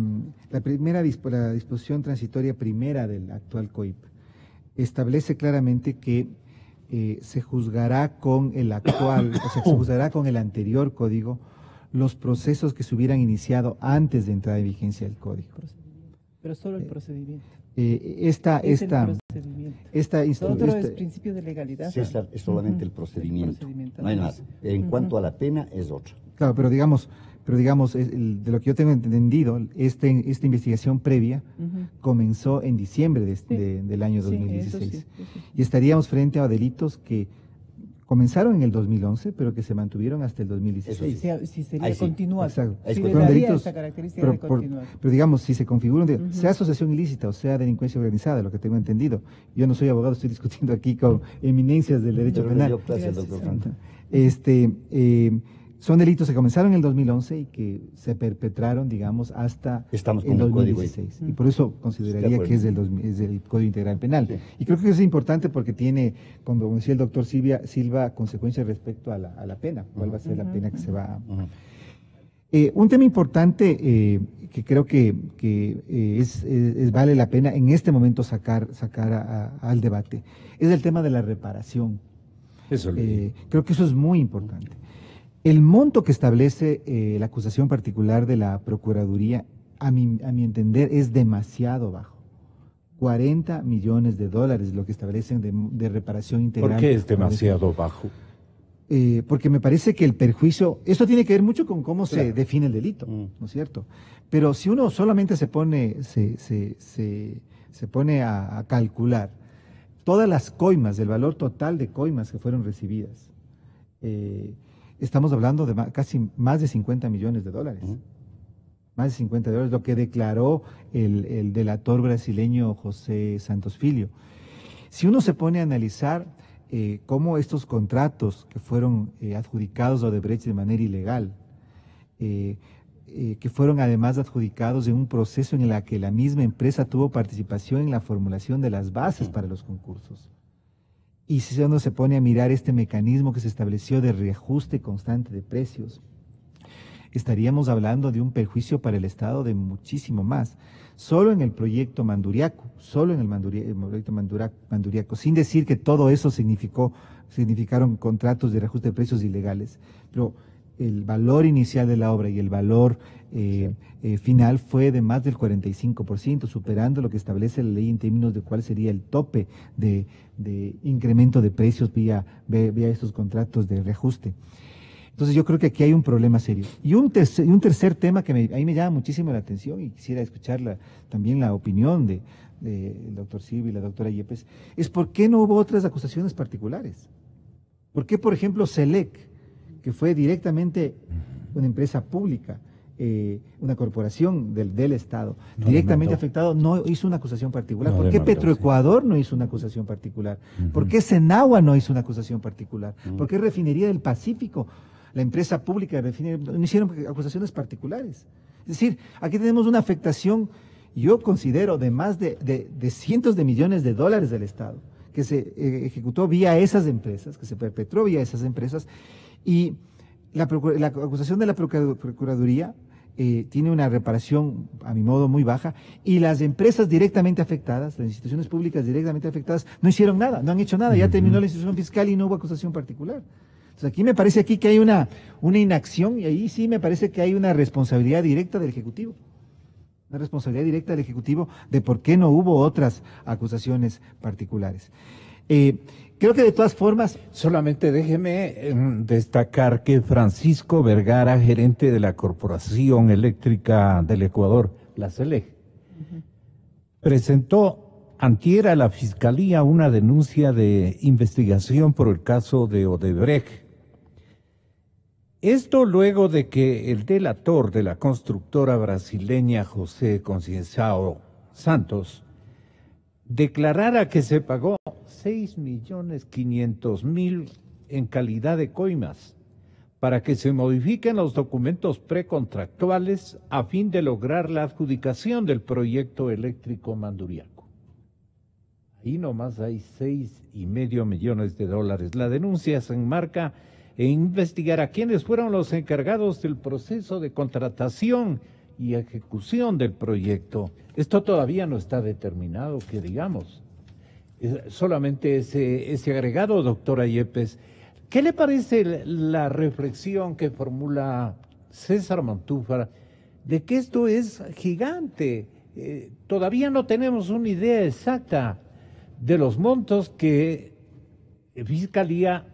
disposición transitoria primera del actual COIP establece claramente que se juzgará con el actual, o sea, se juzgará con el anterior código los procesos que se hubieran iniciado antes de entrada en vigencia del código. Pero solo el procedimiento. El otro es principio de legalidad. César, es solamente el procedimiento. No hay más. En cuanto a la pena, es otra. Claro, pero digamos, de lo que yo tengo entendido, esta investigación previa comenzó en diciembre del año 2016. Sí. Y estaríamos frente a delitos que comenzaron en el 2011, pero que se mantuvieron hasta el 2016. Si sería continuar. Exacto. Si le daría esta característica de continuar. Pero digamos, si se configura, sea asociación ilícita o sea delincuencia organizada, lo que tengo entendido. Yo no soy abogado, estoy discutiendo aquí con eminencias del derecho penal. Son delitos que comenzaron en el 2011 y que se perpetraron, digamos, hasta el 2016. Y por eso consideraría que es del Código Integral Penal. Sí. Y creo que es importante porque tiene, como decía el doctor Silva, consecuencias respecto a la pena. ¿Cuál va a ser la pena que se va a... un tema importante que creo que vale la pena en este momento sacar al debate es el tema de la reparación. Creo que eso es muy importante. El monto que establece la acusación particular de la Procuraduría, a mi entender, es demasiado bajo. 40 millones de dólares lo que establecen de reparación integral. ¿Por qué es demasiado bajo? Porque me parece que el perjuicio, esto tiene que ver mucho con cómo se define el delito, ¿no es cierto? Pero si uno solamente se pone a calcular todas las coimas, del valor total de coimas que fueron recibidas, estamos hablando de casi más de 50 millones de dólares. Más de 50 dólares, lo que declaró el delator brasileño José Santos Filho. Si uno se pone a analizar cómo estos contratos que fueron adjudicados a Odebrecht de manera ilegal, que fueron además adjudicados en un proceso en el que la misma empresa tuvo participación en la formulación de las bases para los concursos. Y si uno se pone a mirar este mecanismo que se estableció de reajuste constante de precios, estaríamos hablando de un perjuicio para el Estado de muchísimo más. Solo en el proyecto Manduriaco, proyecto Manduriaco, sin decir que todo eso significaron contratos de reajuste de precios ilegales, pero el valor inicial de la obra y el valor final fue de más del 45%, superando lo que establece la ley en términos de cuál sería el tope de incremento de precios vía estos contratos de reajuste. Entonces yo creo que aquí hay un problema serio. Y un tercer tema que a mí me llama muchísimo la atención y quisiera escuchar también la opinión del doctor Silva y la doctora Yepes, es por qué no hubo otras acusaciones particulares. ¿Por qué, por ejemplo, SELEC, que fue directamente una empresa pública, una corporación del Estado, directamente afectado, no hizo una acusación particular? ¿Por qué Petroecuador no hizo una acusación particular? ¿Por qué Senagua no hizo una acusación particular? ¿Por qué Refinería del Pacífico, la empresa pública de refinería, no hicieron acusaciones particulares? Es decir, aquí tenemos una afectación, yo considero, de más de cientos de millones de dólares del Estado, que se ejecutó vía esas empresas, que se perpetró vía esas empresas, y la acusación de la Procuraduría tiene una reparación, a mi modo, muy baja, y las empresas directamente afectadas, las instituciones públicas directamente afectadas, no hicieron nada, no han hecho nada, ya terminó la institución fiscal y no hubo acusación particular. Entonces aquí me parece que hay una inacción, y ahí sí me parece que hay una responsabilidad directa del Ejecutivo. Una responsabilidad directa del Ejecutivo de por qué no hubo otras acusaciones particulares. Creo que de todas formas... Solamente déjeme destacar que Francisco Vergara, gerente de la Corporación Eléctrica del Ecuador, la CELEG, presentó antier a la Fiscalía una denuncia de investigación por el caso de Odebrecht. Esto luego de que el delator de la constructora brasileña José Conceição Santos declarara que se pagó 6.500.000 en calidad de coimas para que se modifiquen los documentos precontractuales a fin de lograr la adjudicación del proyecto eléctrico Manduriaco. Ahí nomás hay $6.5 millones. La denuncia se enmarca en investigar a quienes fueron los encargados del proceso de contratación y ejecución del proyecto. Esto todavía no está determinado, que digamos. Solamente ese agregado, doctora Yepes. ¿Qué le parece la reflexión que formula César Montúfar de que esto es gigante? Todavía no tenemos una idea exacta de los montos que Fiscalía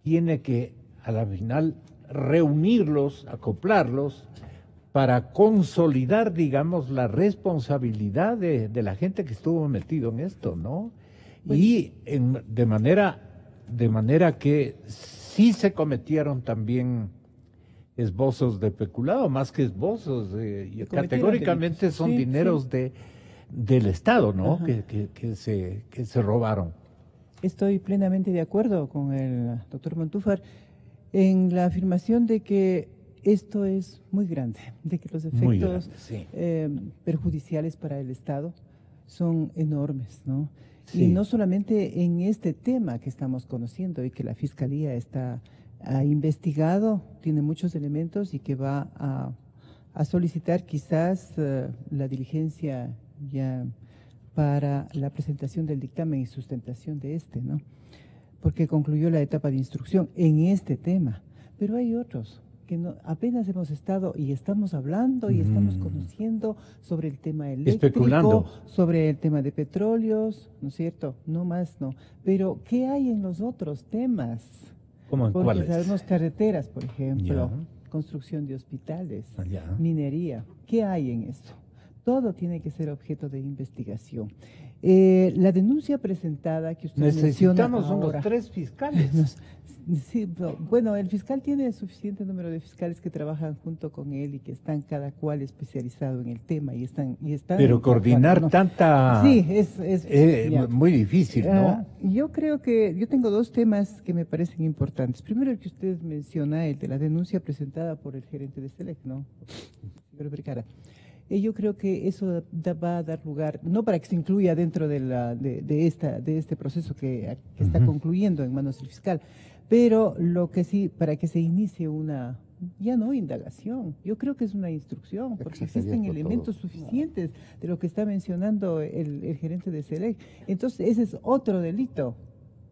tiene que, a la final, reunirlos, acoplarlos, para consolidar, digamos, la responsabilidad de la gente que estuvo metido en esto, ¿no? Y de manera que sí se cometieron también esbozos de peculado, más que esbozos, categóricamente son dineros del Estado, ¿no? Que se robaron. Estoy plenamente de acuerdo con el doctor Montúfar en la afirmación de que esto es muy grande, de que los efectos perjudiciales para el Estado son enormes, ¿no? Sí. Y no solamente en este tema que estamos conociendo y que la Fiscalía ha investigado, tiene muchos elementos y que va a solicitar quizás la diligencia ya para la presentación del dictamen y sustentación de ¿no? Porque concluyó la etapa de instrucción en este tema, pero hay otros que apenas hemos estado y estamos hablando y estamos conociendo sobre el tema eléctrico, sobre el tema de petróleos, ¿no es cierto? No más, no. Pero, ¿qué hay en los otros temas? ¿Cómo en cuáles? Porque sabemos carreteras, por ejemplo, construcción de hospitales, minería. ¿Qué hay en eso? Todo tiene que ser objeto de investigación. La denuncia presentada que usted menciona necesitamos ahora, unos 3 fiscales. Sí, bueno, el fiscal tiene suficiente número de fiscales que trabajan junto con él y que están cada cual especializado en el tema y están Pero coordinar ¿no? tanta... Sí, es muy difícil, ¿no? Yo creo que yo tengo 2 temas que me parecen importantes. Primero, el que usted menciona, el de la denuncia presentada por el gerente de Select, ¿no? Señor Vergara. Yo creo que eso va a dar lugar, no para que se incluya dentro de este proceso que está concluyendo en manos del fiscal, pero lo que sí, para que se inicie una, ya no indagación, yo creo que es una instrucción, porque existen elementos suficientes de lo que está mencionando el gerente de Select. Entonces, ese es otro delito.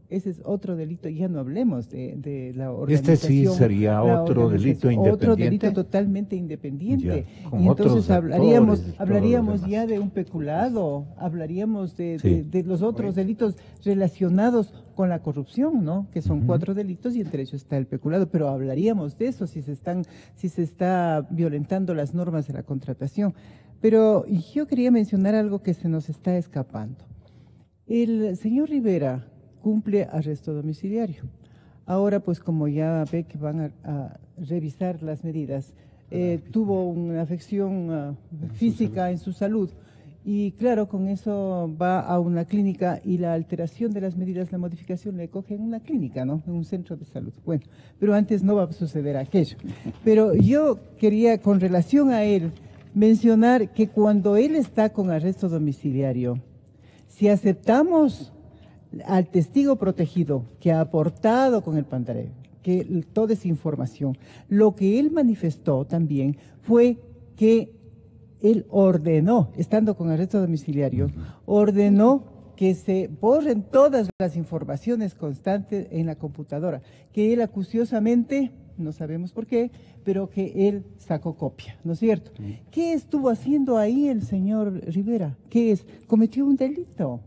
Ese es otro delito, ya no hablemos de la organización. Este sí sería otro delito independiente. Otro delito totalmente independiente. Ya, y entonces hablaríamos ya ya de un peculado, hablaríamos de los otros delitos relacionados con la corrupción, ¿no? Que son 4 delitos y entre ellos está el peculado, pero hablaríamos de eso si se está violentando las normas de la contratación. Pero yo quería mencionar algo que se nos está escapando. El señor Rivera cumple arresto domiciliario. Ahora, pues como ya ve que van a revisar las medidas, tuvo una afección física en su salud y claro, con eso va a una clínica y la alteración de las medidas, la modificación le coge en una clínica, ¿no? En un centro de salud. Bueno, pero antes no va a suceder aquello. Pero yo quería, con relación a él, mencionar que cuando él está con arresto domiciliario, si aceptamos al testigo protegido que ha aportado con el pantaleo, que toda esa información, lo que él manifestó también fue que él ordenó, estando con arresto domiciliario, ordenó que se borren todas las informaciones constantes en la computadora, que él acuciosamente, no sabemos por qué, pero que él sacó copia, ¿no es cierto? ¿Qué estuvo haciendo ahí el señor Rivera? ¿Qué es? Cometió un delito,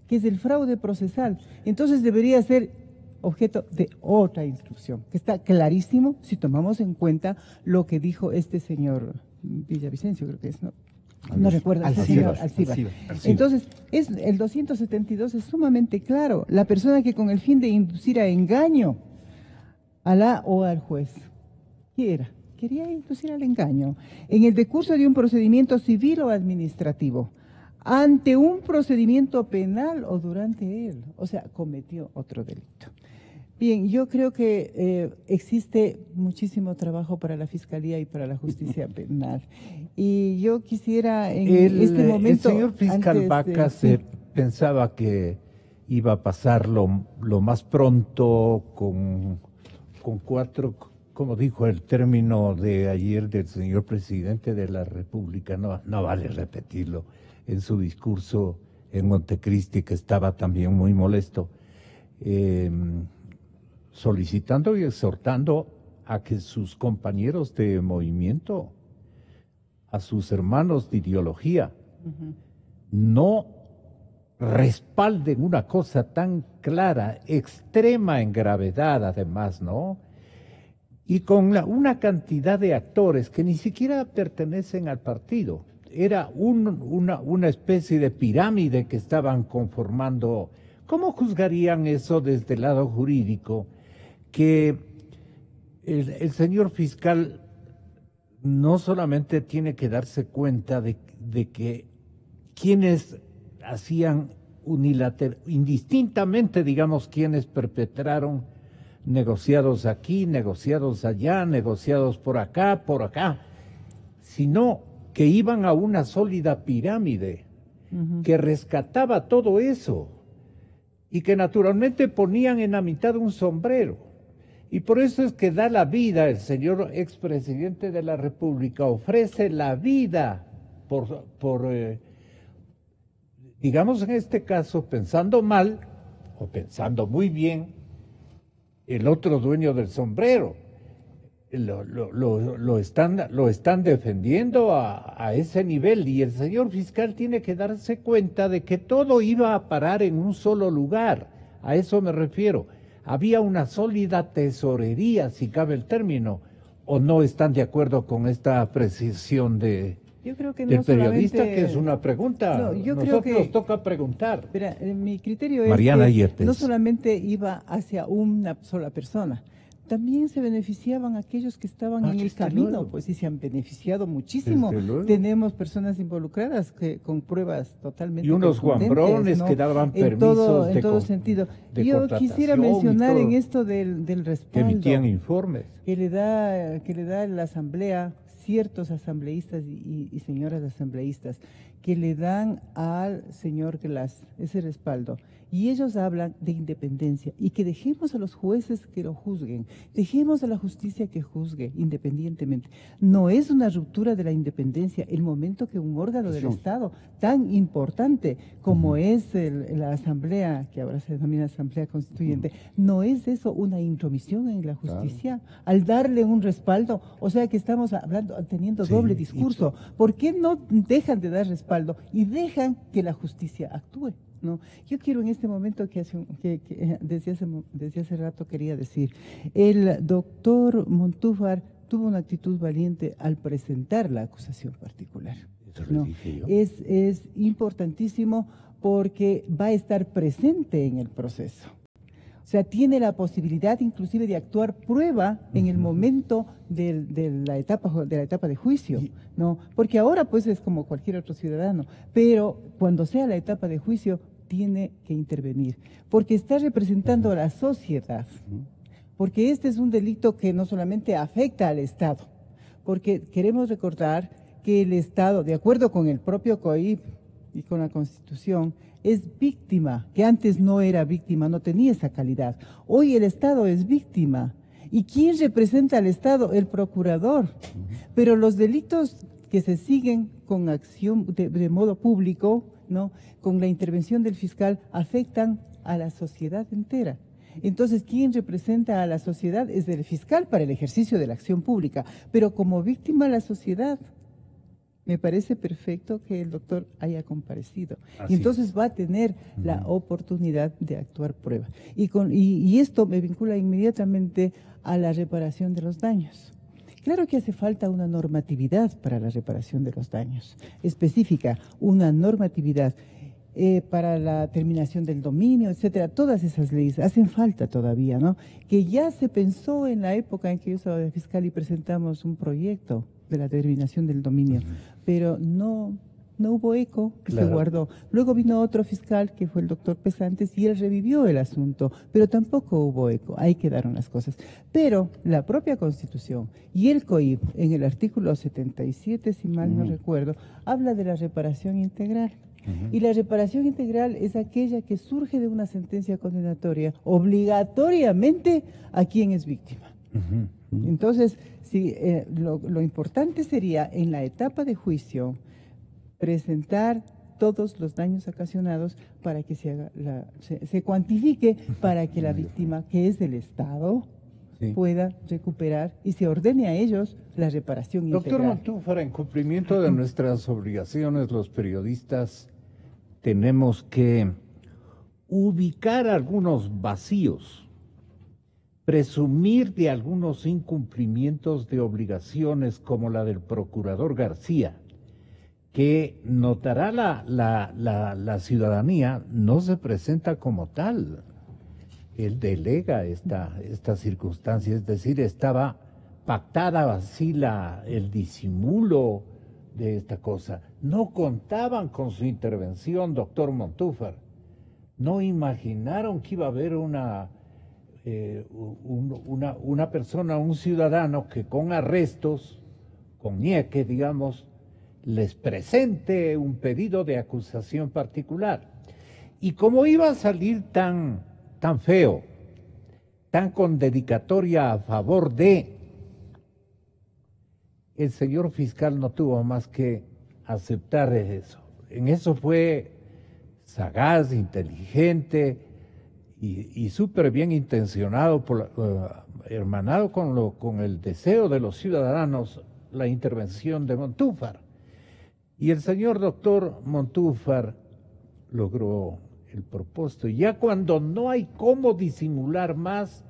que es el fraude procesal. Entonces debería ser objeto de otra instrucción, que está clarísimo si tomamos en cuenta lo que dijo este señor Villavicencio, creo que es, no recuerdo. Alcibar. Entonces, el 272 es sumamente claro. La persona que con el fin de inducir a engaño a la o al juez, ¿qué era? Quería inducir al engaño en el decurso de un procedimiento civil o administrativo, ante un procedimiento penal o durante él, o sea, cometió otro delito. Bien, yo creo que existe muchísimo trabajo para la Fiscalía y para la Justicia Penal. Y yo quisiera en este momento... El señor fiscal Vaca pensaba que iba a pasar lo más pronto con 4, como dijo el término de ayer del señor presidente de la República, no vale repetirlo, en su discurso en Montecristi, que estaba también muy molesto, solicitando y exhortando a que sus compañeros de movimiento, a sus hermanos de ideología, no respalden una cosa tan clara, extrema en gravedad además, ¿no? Y con una cantidad de actores que ni siquiera pertenecen al partido. Era una especie de pirámide que estaban conformando. ¿Cómo juzgarían eso desde el lado jurídico? Que el señor fiscal no solamente tiene que darse cuenta de que quienes hacían indistintamente, digamos, quienes perpetraron negociados aquí, negociados allá, negociados por acá, sino que iban a una sólida pirámide que rescataba todo eso y que naturalmente ponían en la mitad un sombrero. Y por eso es que da la vida, el señor expresidente de la República ofrece la vida por digamos en este caso, pensando mal o pensando muy bien, el otro dueño del sombrero. Lo están defendiendo a ese nivel y el señor fiscal tiene que darse cuenta de que todo iba a parar en un solo lugar. A eso me refiero. Había una sólida tesorería, si cabe el término, o no están de acuerdo con esta precisión de Yo creo que El no periodista solamente... que es una pregunta. No, yo Nosotros creo que... nos toca preguntar. Mira, mi criterio es Mariana que Yepes. no solamente iba hacia una sola persona, también se beneficiaban aquellos que estaban en el camino, luego. pues, y se han beneficiado muchísimo. Desde luego. Tenemos personas involucradas que con pruebas totalmente Y unos contundentes, guambrones, ¿no? que daban en todo, permisos en todo sentido. de Yo contratación quisiera y mencionar todo, en esto del que respaldo emitían informes. que le da la asamblea, ciertos asambleístas y señoras asambleístas, que le dan al señor Glass ese respaldo. Y ellos hablan de independencia y que dejemos a los jueces que lo juzguen, dejemos a la justicia que juzgue independientemente. No es una ruptura de la independencia el momento que un órgano del Estado tan importante como es la Asamblea, que ahora se denomina Asamblea Constituyente, no es eso una intromisión en la justicia, al darle un respaldo, o sea que estamos hablando, teniendo doble discurso. ¿Por qué no dejan de dar respaldo y dejan que la justicia actúe? No, yo quiero en este momento que desde hace rato quería decir, el doctor Montúfar tuvo una actitud valiente al presentar la acusación particular. ¿No? Es importantísimo porque va a estar presente en el proceso. O sea, tiene la posibilidad inclusive de actuar prueba en el momento de la etapa de juicio, ¿no? Porque ahora pues es como cualquier otro ciudadano, pero cuando sea la etapa de juicio tiene que intervenir, porque está representando a la sociedad, porque este es un delito que no solamente afecta al Estado, porque queremos recordar que el Estado, de acuerdo con el propio COIP y con la Constitución, es víctima, que antes no era víctima, no tenía esa calidad. Hoy el Estado es víctima. ¿Y quién representa al Estado? El procurador. Pero los delitos que se siguen con acción de modo público, ¿no?, con la intervención del fiscal, afectan a la sociedad entera. Entonces, ¿quién representa a la sociedad? Es el fiscal para el ejercicio de la acción pública, pero como víctima la sociedad. Me parece perfecto que el doctor haya comparecido. Y entonces va a tener la oportunidad de actuar prueba. Y esto me vincula inmediatamente a la reparación de los daños. Claro que hace falta una normatividad para la reparación de los daños, específica, una normatividad para la terminación del dominio, etcétera. Todas esas leyes hacen falta todavía, ¿no? Que ya se pensó en la época en que yo estaba de fiscal y presentamos un proyecto de la terminación del dominio, pero no hubo eco, se guardó. Luego vino otro fiscal, que fue el doctor Pesantes, y él revivió el asunto, pero tampoco hubo eco, ahí quedaron las cosas. Pero la propia Constitución y el COIP, en el artículo 77, si mal no recuerdo, habla de la reparación integral. Y la reparación integral es aquella que surge de una sentencia condenatoria obligatoriamente a quien es víctima. Entonces, sí, lo importante sería en la etapa de juicio presentar todos los daños ocasionados para que se cuantifique, para que la víctima, que es del Estado, pueda recuperar y se ordene a ellos la reparación integral. Doctor Montúfar, en cumplimiento de nuestras obligaciones, los periodistas tenemos que ubicar algunos vacíos, presumir de algunos incumplimientos de obligaciones como la del procurador García, que notará la ciudadanía, no se presenta como tal. Él delega esta circunstancia, es decir, estaba pactada así el disimulo de esta cosa. No contaban con su intervención, doctor Montúfar. No imaginaron que iba a haber una persona, un ciudadano que con arrestos, con ñeque, digamos, les presente un pedido de acusación particular. Y como iba a salir tan feo, tan con dedicatoria a favor de, el señor fiscal no tuvo más que aceptar eso. En eso fue sagaz, inteligente y súper bien intencionado, hermanado con el deseo de los ciudadanos, la intervención de Montúfar. Y el señor doctor Montúfar logró el propósito. Ya cuando no hay cómo disimular más,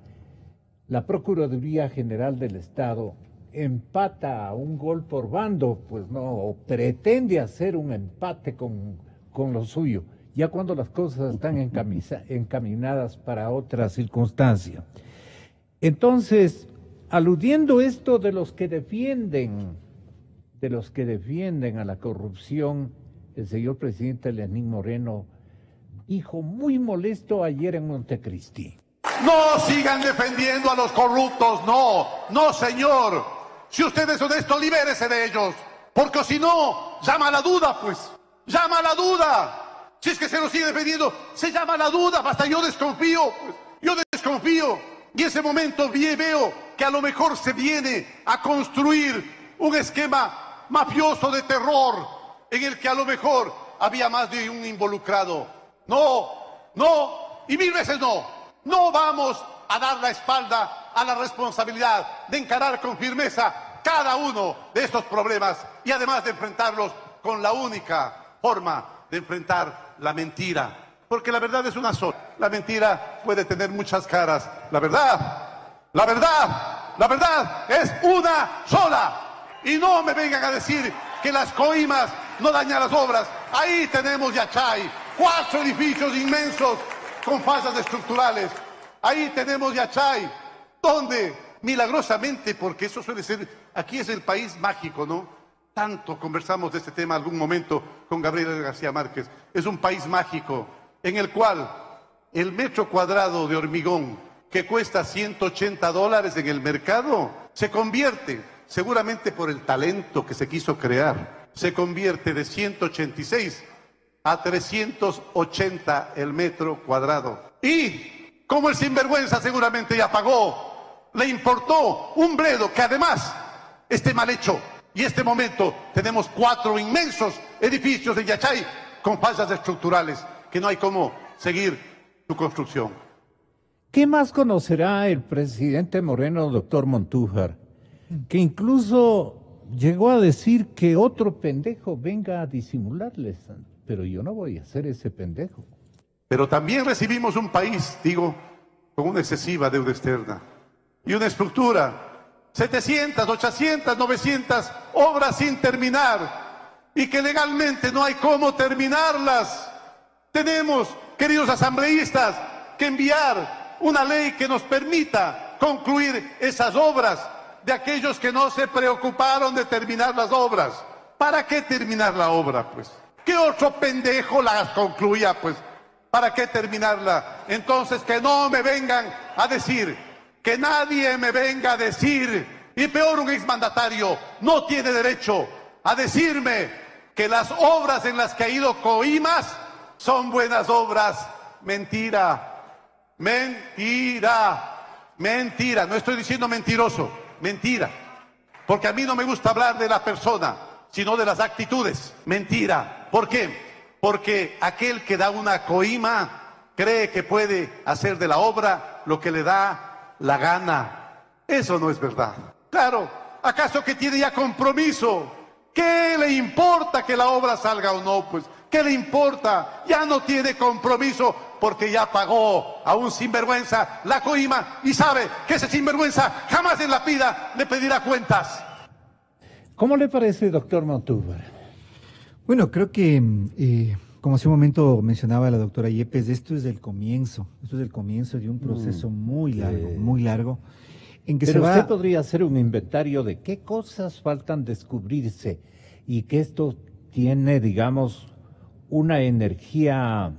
la Procuraduría General del Estado empata a un gol por bando, pues no, o pretende hacer un empate con lo suyo, ya cuando las cosas están encaminadas para otra circunstancia. Entonces, aludiendo esto de los que defienden a la corrupción, el señor presidente Lenín Moreno dijo muy molesto ayer en Montecristi. No sigan defendiendo a los corruptos, no señor. Si usted es honesto, libérese de ellos, porque si no, llama a la duda, pues, llama a la duda. Si es que se lo sigue defendiendo, se llama a la duda, hasta yo desconfío, pues, yo desconfío. Y en ese momento veo que a lo mejor se viene a construir un esquema mafioso de terror, en el que a lo mejor había más de un involucrado. No, y 1000 veces no vamos a dar la espalda a la responsabilidad de encarar con firmeza cada uno de estos problemas y además de enfrentarlos con la única forma de enfrentar la mentira. Porque la verdad es una sola. La mentira puede tener muchas caras. La verdad es una sola. Y no me vengan a decir que las coimas no dañan las obras. Ahí tenemos Yachay, 4 edificios inmensos con fallas estructurales. Ahí tenemos Yachay, donde milagrosamente, porque eso suele ser, aquí es el país mágico, ¿no? Tanto conversamos de este tema algún momento con Gabriel García Márquez. Es un país mágico en el cual el metro cuadrado de hormigón que cuesta $180 en el mercado se convierte, seguramente por el talento que se quiso crear, se convierte de 186 a 380 el metro cuadrado. Y como el sinvergüenza seguramente ya pagó, le importó un bledo que además esté mal hecho. Y en este momento tenemos 4 inmensos edificios de Yachay con fallas estructurales que no hay cómo seguir su construcción. ¿Qué más conocerá el presidente Moreno, doctor Montújar? Que incluso llegó a decir que otro pendejo venga a disimularles. Pero yo no voy a ser ese pendejo. Pero también recibimos un país, con una excesiva deuda externa y una estructura, 700, 800, 900 obras sin terminar y que legalmente no hay cómo terminarlas. Tenemos, queridos asambleístas, que enviar una ley que nos permita concluir esas obras de aquellos que no se preocuparon de terminar las obras. ¿Para qué terminar la obra, pues? ¿Qué otro pendejo las concluya, pues? ¿Para qué terminarla? Entonces que no me vengan a decir, que nadie me venga a decir, y peor un exmandatario, no tiene derecho a decirme que las obras en las que ha ido Coimas son buenas obras. Mentira. No estoy diciendo mentiroso, mentira. Porque a mí no me gusta hablar de la persona, sino de las actitudes. Mentira. ¿Por qué? Porque aquel que da una coima cree que puede hacer de la obra lo que le da la gana. Eso no es verdad. Claro, ¿acaso que tiene ya compromiso? ¿Qué le importa que la obra salga o no? Pues, ¿qué le importa? Ya no tiene compromiso porque ya pagó a un sinvergüenza la coima y sabe que ese sinvergüenza jamás en la vida le pedirá cuentas. ¿Cómo le parece, doctor Montújar? Bueno, creo que, como hace un momento mencionaba la doctora Yepes, esto es el comienzo de un proceso muy largo, en que Pero usted podría hacer un inventario de qué cosas faltan descubrirse y que esto tiene, digamos, una energía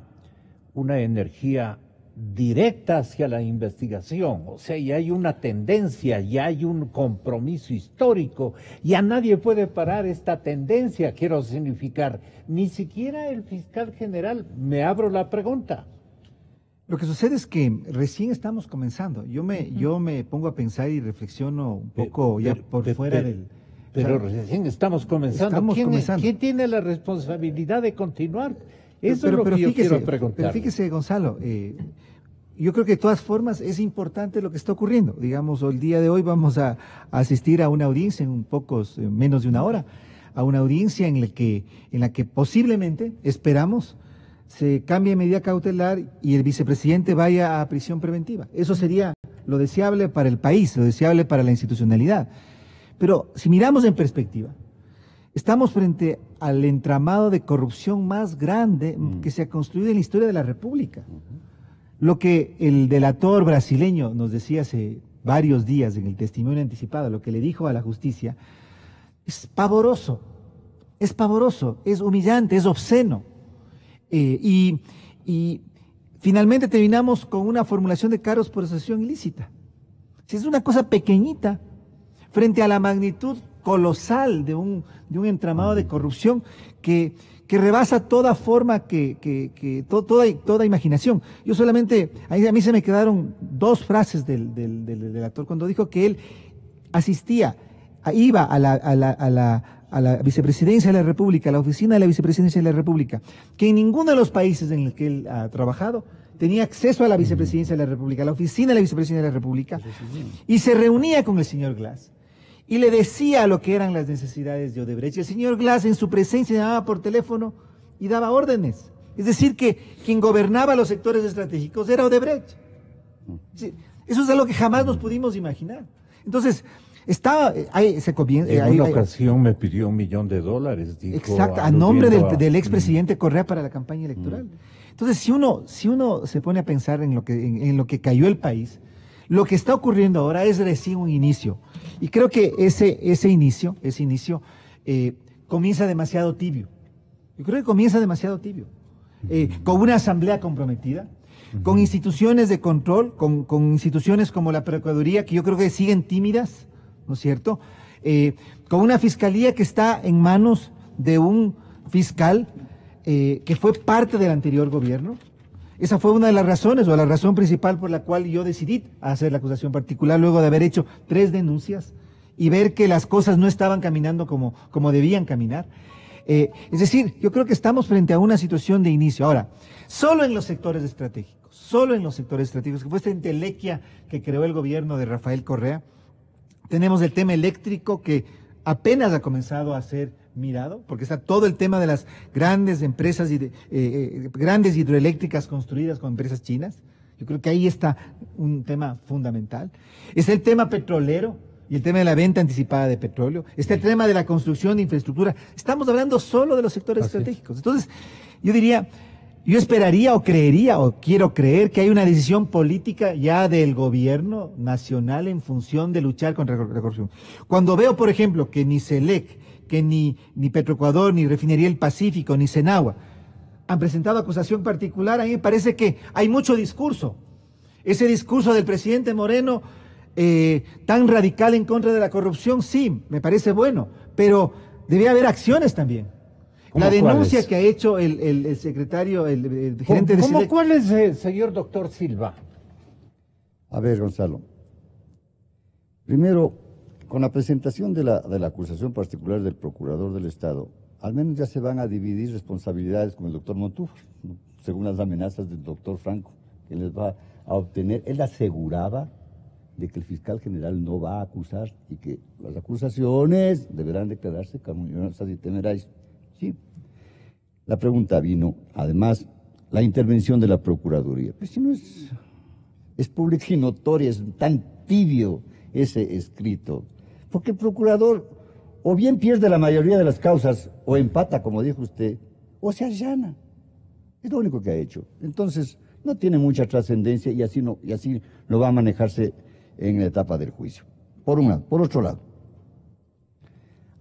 directa hacia la investigación. O sea, ya hay una tendencia, ya hay un compromiso histórico, ya nadie puede parar esta tendencia, quiero significar, ni siquiera el fiscal general. Me abro la pregunta. Lo que sucede es que recién estamos comenzando. Yo me pongo a pensar y reflexiono un poco fuera del... Pero recién estamos comenzando. ¿Quién tiene la responsabilidad de continuar? Eso es lo que yo quiero preguntar. Pero fíjese, Gonzalo, yo creo que de todas formas es importante lo que está ocurriendo. Digamos, el día de hoy vamos a asistir a una audiencia en menos de una hora, a una audiencia en la que posiblemente, esperamos, se cambie medida cautelar y el vicepresidente vaya a prisión preventiva. Eso sería lo deseable para el país, lo deseable para la institucionalidad. Pero si miramos en perspectiva, estamos frente al entramado de corrupción más grande que se ha construido en la historia de la República. Lo que el delator brasileño nos decía hace varios días en el testimonio anticipado, lo que le dijo a la justicia, es pavoroso, es humillante, es obsceno. Y finalmente terminamos con una formulación de cargos por asociación ilícita. Si es una cosa pequeñita frente a la magnitud colosal de un entramado de corrupción que rebasa toda forma, toda imaginación. Yo solamente, a mí se me quedaron dos frases del actor cuando dijo que él iba a la vicepresidencia de la República, a la oficina de la vicepresidencia de la República, que en ninguno de los países en los que él ha trabajado tenía acceso a la vicepresidencia de la República, a la oficina de la vicepresidencia de la República, y se reunía con el señor Glass y le decía lo que eran las necesidades de Odebrecht. Y el señor Glass en su presencia llamaba por teléfono y daba órdenes. Es decir, que quien gobernaba los sectores estratégicos era Odebrecht. Eso es algo que jamás nos pudimos imaginar. Entonces, en una ocasión me pidió $1 millón, dijo, exacto, a nombre del expresidente Correa para la campaña electoral. Entonces, si uno se pone a pensar en lo que cayó el país, lo que está ocurriendo ahora es recién un inicio. Y creo que ese inicio comienza demasiado tibio. Yo creo que comienza demasiado tibio. Con una asamblea comprometida, con instituciones de control, con instituciones como la Procuraduría, que yo creo que siguen tímidas, ¿no es cierto? Con una fiscalía que está en manos de un fiscal que fue parte del anterior gobierno. Esa fue una de las razones, o la razón principal por la cual yo decidí hacer la acusación particular, luego de haber hecho 3 denuncias y ver que las cosas no estaban caminando como debían caminar. Es decir, yo creo que estamos frente a una situación de inicio. Ahora, solo en los sectores estratégicos, que fue esta entelequia que creó el gobierno de Rafael Correa, tenemos el tema eléctrico que apenas ha comenzado a ser mirado, porque está todo el tema de las grandes empresas, grandes hidroeléctricas construidas con empresas chinas. Yo creo que ahí está un tema fundamental. Está el tema petrolero y el tema de la venta anticipada de petróleo. Está el tema de la construcción de infraestructura. Estamos hablando solo de los sectores estratégicos. Entonces, yo esperaría o creería o quiero creer que hay una decisión política ya del gobierno nacional en función de luchar contra la corrupción. Cuando veo, por ejemplo, que ni CELEC, que ni Petroecuador, ni Refinería del Pacífico, ni Senagua han presentado acusación particular, a mí me parece que hay mucho discurso. Ese discurso del presidente Moreno tan radical en contra de la corrupción, sí, me parece bueno, pero debe haber acciones también. La denuncia que ha hecho el secretario, el gerente de SELEC. ¿Cuál es, señor doctor Silva? A ver, Gonzalo. Primero, con la presentación de la acusación particular del procurador del Estado, al menos ya se van a dividir responsabilidades con el doctor Montúfar, ¿no? Según las amenazas del doctor Franco, que les va a obtener. Él aseguraba de que el fiscal general no va a acusar y que las acusaciones deberán declararse calumniosas y temerarias. Sí. La pregunta vino, además, la intervención de la Procuraduría. Pues si no es pública y notoria, es tan tibio ese escrito. Porque el procurador o bien pierde la mayoría de las causas, o empata, como dijo usted, o se allana. Es lo único que ha hecho. Entonces, no tiene mucha trascendencia y así no va a manejarse en la etapa del juicio. Por un lado. Por otro lado,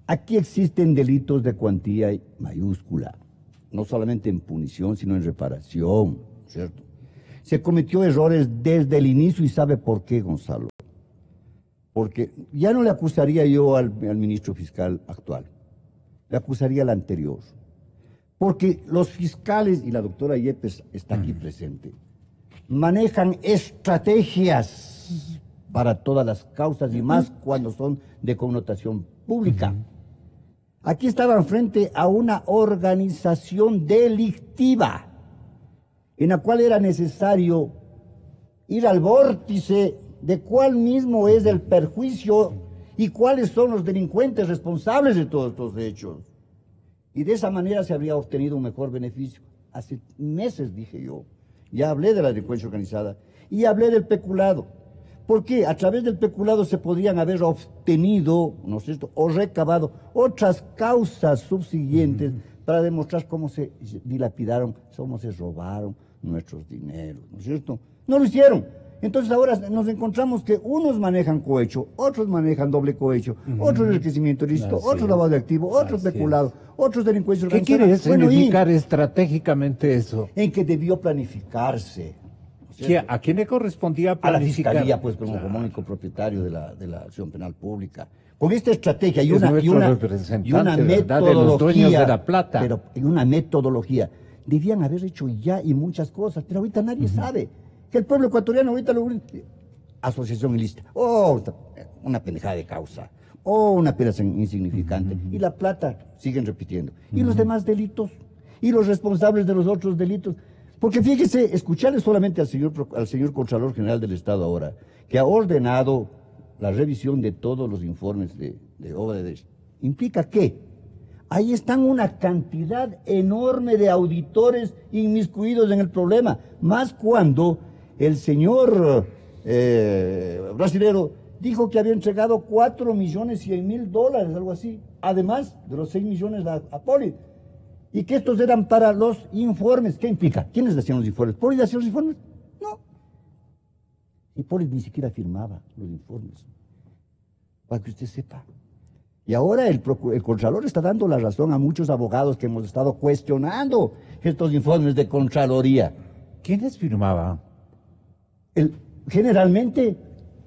aquí existen delitos de cuantía mayúscula, no solamente en punición, sino en reparación, ¿cierto? Se cometió errores desde el inicio y ¿sabe por qué, Gonzalo? Porque ya no le acusaría yo al ministro fiscal actual, le acusaría al anterior. Porque los fiscales, y la doctora Yepes está aquí presente, manejan estrategias para todas las causas y más cuando son de connotación pública. Aquí estaban frente a una organización delictiva en la cual era necesario ir al vórtice de cuál mismo es el perjuicio y cuáles son los delincuentes responsables de todos estos hechos. Y de esa manera se habría obtenido un mejor beneficio. Hace meses dije yo, ya hablé de la delincuencia organizada y hablé del peculado. Porque a través del peculado se podrían haber obtenido, ¿no es cierto?, o recabado otras causas subsiguientes para demostrar cómo se dilapidaron, cómo se robaron nuestros dineros, ¿no es cierto? No lo hicieron. Entonces ahora nos encontramos que unos manejan cohecho, otros manejan doble cohecho, otros enriquecimiento ilícito, otros lavado de activos, otros peculado, otros delincuencia organizada. ¿Qué quiere significar estratégicamente eso? En que debió planificarse. ¿A quién le correspondía planificar? A la Fiscalía, pues, como único propietario de la acción penal pública. Con esta estrategia y una metodología, los dueños de la plata. Pero en una metodología, debían haber hecho ya y muchas cosas, pero ahorita nadie sabe. Que el pueblo ecuatoriano ahorita asociación ilícita, una pendejada de causa, una pena insignificante, y la plata siguen repitiendo. Y los demás delitos, y los responsables de los otros delitos. Porque fíjese, escucharle solamente al señor Contralor General del Estado ahora, que ha ordenado la revisión de todos los informes de Odebrecht, implica que ahí están una cantidad enorme de auditores inmiscuidos en el problema, más cuando el señor brasilero dijo que había entregado $4.100.000, algo así, además de los 6 millones a Poli, y que estos eran para los informes. ¿Qué implica? ¿Quiénes hacían los informes? ¿Poli hacía los informes? No. Y Poli ni siquiera firmaba los informes, para que usted sepa. Y ahora el Contralor está dando la razón a muchos abogados que hemos estado cuestionando estos informes de Contraloría. ¿Quiénes firmaban? Generalmente...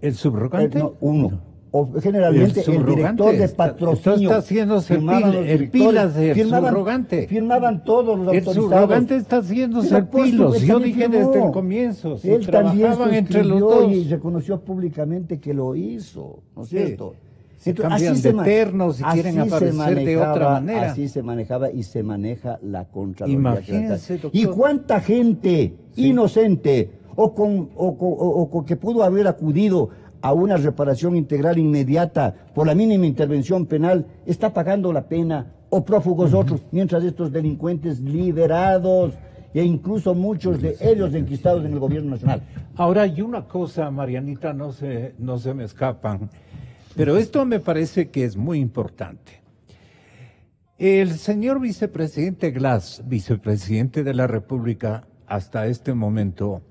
¿El subrogante? Uno. O generalmente el director de patrocinio. Está haciéndose el pilas del subrogante. Firmaban todos los autorizados. El subrogante está haciéndose el pilos. Yo dije desde el comienzo. Si él trabajaban entre los dos. Y reconoció públicamente que lo hizo, ¿no es cierto? Se cambian de ternos y quieren aparecer de otra manera. Así se manejaba y se maneja la Contraloría. Imagínense, doctor. ¿Y cuánta gente inocente o que pudo haber acudido a una reparación integral inmediata por la mínima intervención penal está pagando la pena, o prófugos otros, mientras estos delincuentes liberados e incluso muchos de ellos enquistados en el gobierno nacional? Ahora hay una cosa, Marianita, no se me escapan, pero esto me parece que es muy importante. El señor vicepresidente Glass, vicepresidente de la República hasta este momento,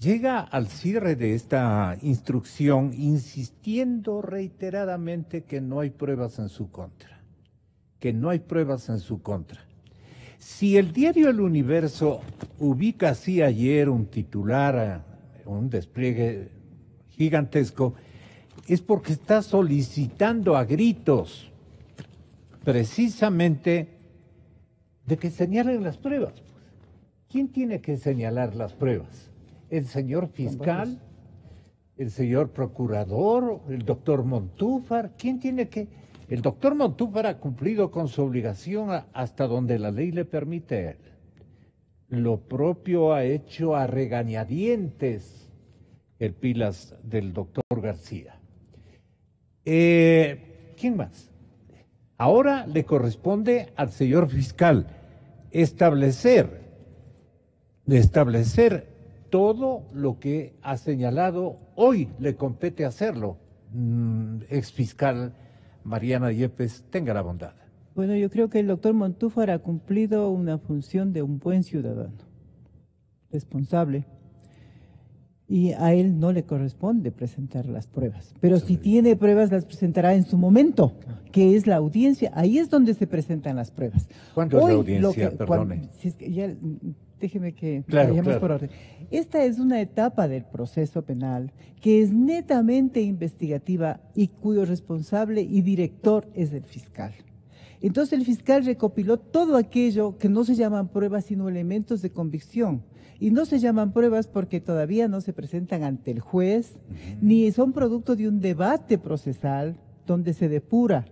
llega al cierre de esta instrucción insistiendo reiteradamente que no hay pruebas en su contra, Si el diario El Universo ubica así ayer un titular, un despliegue gigantesco, es porque está solicitando a gritos precisamente de que señalen las pruebas. ¿Quién tiene que señalar las pruebas? ¿El señor fiscal? ¿El señor procurador? ¿El doctor Montúfar? ¿Quién tiene que...? El doctor Montúfar ha cumplido con su obligación hasta donde la ley le permite a él. Lo propio ha hecho a regañadientes el pilas del doctor García. ¿Quién más? Ahora le corresponde al señor fiscal establecer todo lo que ha señalado. Hoy le compete hacerlo. Exfiscal Mariana Yepes, tenga la bondad. Bueno, yo creo que el doctor Montúfar ha cumplido una función de un buen ciudadano, responsable, y a él no le corresponde presentar las pruebas. Pero si tiene pruebas, las presentará en su momento, que es la audiencia. Ahí es donde se presentan las pruebas. ¿Cuándo es la audiencia? Perdone. Déjeme que vayamos por orden. Esta es una etapa del proceso penal que es netamente investigativa y cuyo responsable y director es el fiscal. Entonces el fiscal recopiló todo aquello que no se llaman pruebas sino elementos de convicción. Y no se llaman pruebas porque todavía no se presentan ante el juez, ni son producto de un debate procesal donde se depura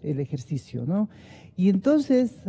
el ejercicio, ¿no? Y entonces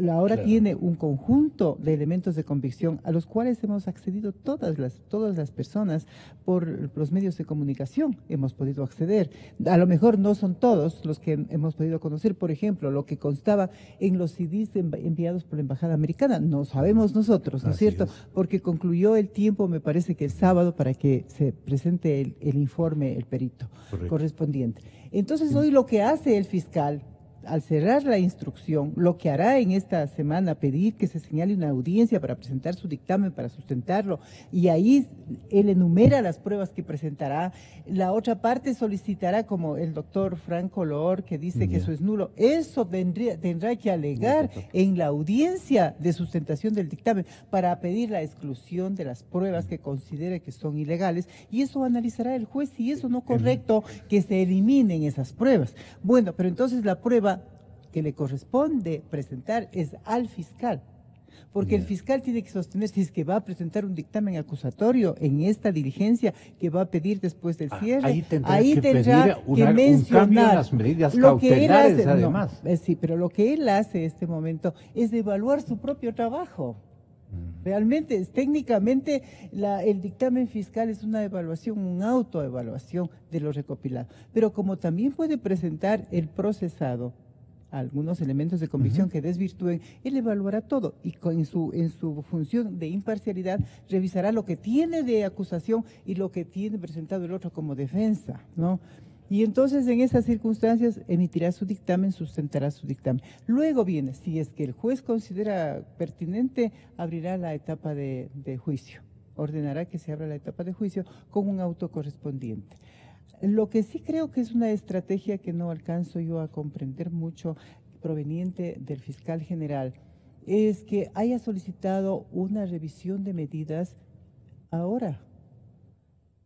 ahora tiene un conjunto de elementos de convicción a los cuales hemos accedido todas las personas por los medios de comunicación. Hemos podido acceder. A lo mejor no son todos los que hemos podido conocer, por ejemplo, lo que constaba en los CDs enviados por la Embajada Americana. No sabemos nosotros, ¿no es cierto? Porque concluyó el tiempo, me parece que el sábado, para que se presente el informe, el perito correspondiente. Entonces, hoy lo que hace el fiscal, al cerrar la instrucción, lo que hará en esta semana, pedir que se señale una audiencia para presentar su dictamen, para sustentarlo, y ahí él enumera las pruebas que presentará. La otra parte solicitará, como el doctor Franco Loor, que dice que eso es nulo. Eso tendrá que alegar en la audiencia de sustentación del dictamen para pedir la exclusión de las pruebas que considere que son ilegales, y eso analizará el juez si eso no es correcto, que se eliminen esas pruebas. Bueno, pero entonces la prueba que le corresponde presentar es al fiscal, porque el fiscal tiene que sostener si es que va a presentar un dictamen acusatorio en esta diligencia que va a pedir después del cierre. Ahí tendrá que mencionar un cambio en las medidas lo que él hace, además. Sí, pero lo que él hace en este momento es evaluar su propio trabajo. Realmente, técnicamente, el dictamen fiscal es una evaluación, una autoevaluación de lo recopilado. Pero como también puede presentar el procesado algunos elementos de convicción que desvirtúen, él evaluará todo y en su función de imparcialidad revisará lo que tiene de acusación y lo que tiene presentado el otro como defensa, ¿no? Y entonces en esas circunstancias emitirá su dictamen, sustentará su dictamen. Luego viene, si es que el juez considera pertinente, abrirá la etapa de juicio, ordenará que se abra la etapa de juicio con un auto correspondiente. Lo que sí creo que es una estrategia que no alcanzo yo a comprender mucho, proveniente del fiscal general, es que haya solicitado una revisión de medidas ahora,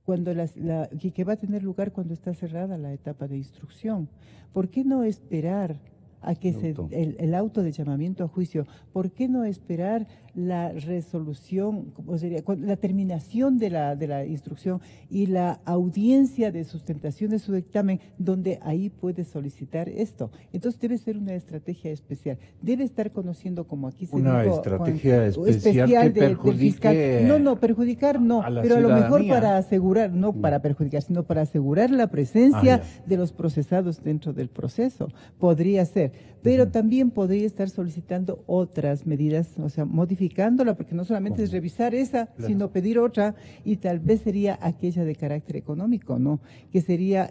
cuando que va a tener lugar cuando está cerrada la etapa de instrucción. ¿Por qué no esperar a que el auto de llamamiento a juicio? ¿Por qué no esperar la resolución, o sería, la terminación de la instrucción y la audiencia de sustentación de su dictamen, donde ahí puede solicitar esto? Entonces debe ser una estrategia especial. Debe estar conociendo, como aquí se dijo, una estrategia especial que perjudique no, perjudicar no, pero a lo mejor para asegurar, no para perjudicar, sino para asegurar la presencia de los procesados dentro del proceso. Podría ser, pero también podría estar solicitando otras medidas, o sea, modificándola, porque no solamente es revisar esa, sino pedir otra, y tal vez sería aquella de carácter económico, ¿no? Que sería,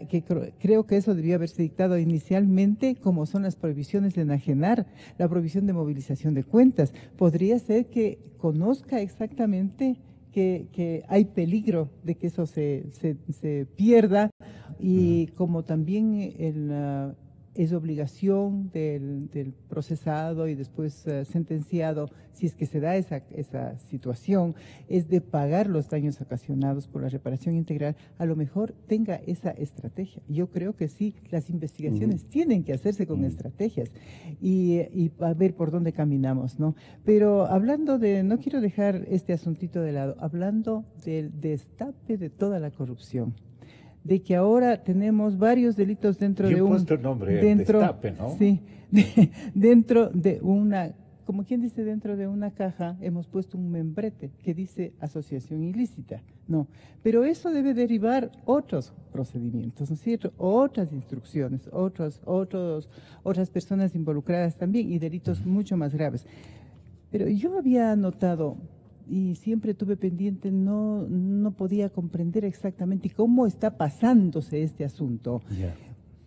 creo que eso debió haberse dictado inicialmente, como son las prohibiciones de enajenar, la prohibición de movilización de cuentas. Podría ser que conozca exactamente que hay peligro de que eso se pierda, y como también es obligación del procesado y después sentenciado, si es que se da esa situación, es de pagar los daños ocasionados por la reparación integral, a lo mejor tenga esa estrategia. Yo creo que sí, las investigaciones tienen que hacerse con estrategias y a ver por dónde caminamos, ¿no? Pero hablando no quiero dejar este asuntito de lado, hablando del destape de toda la corrupción, de que ahora tenemos varios delitos dentro de un... puesto el nombre, destape, ¿no? Sí, dentro de una, como quien dice, dentro de una caja hemos puesto un membrete que dice asociación ilícita, no, pero eso debe derivar otros procedimientos, ¿no es cierto? Otras instrucciones, otras personas involucradas también y delitos mucho más graves. Pero yo había notado, y siempre tuve pendiente, no podía comprender exactamente cómo está pasándose este asunto.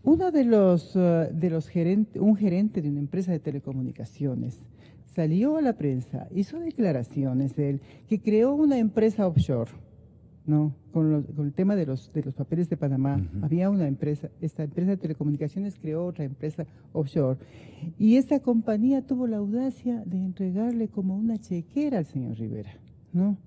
Uno de los gerentes, un gerente de una empresa de telecomunicaciones, salió a la prensa, hizo declaraciones de él, que creó una empresa offshore, ¿no? Con el tema de los papeles de Panamá, había una empresa, esta empresa de telecomunicaciones creó otra empresa offshore, y esa compañía tuvo la audacia de entregarle como una chequera al señor Rivera, ¿no?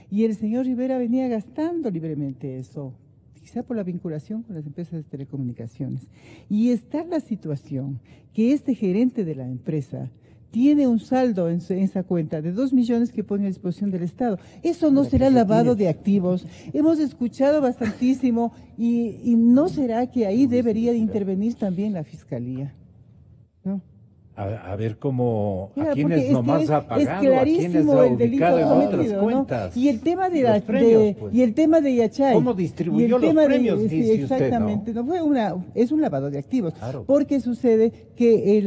Y el señor Rivera venía gastando libremente eso, quizá por la vinculación con las empresas de telecomunicaciones. Y está la situación que este gerente de la empresa tiene un saldo en esa cuenta de 2 millones que pone a disposición del Estado. Eso no será lavado de activos. Hemos escuchado bastantísimo y ¿no será que ahí debería de intervenir también la Fiscalía? ¿No? A ver cómo, Claro, a quienes porque nomás ha pagado, es a quienes clarísimo ha el delito ubicado en otras cometido, ¿no? cuentas. Y el tema de Los premios, pues. y el tema de Yachay. ¿Cómo y distribuyó el los tema premios, sí, dice usted, exactamente, ¿no? Es un lavado de activos. Claro. Porque sucede que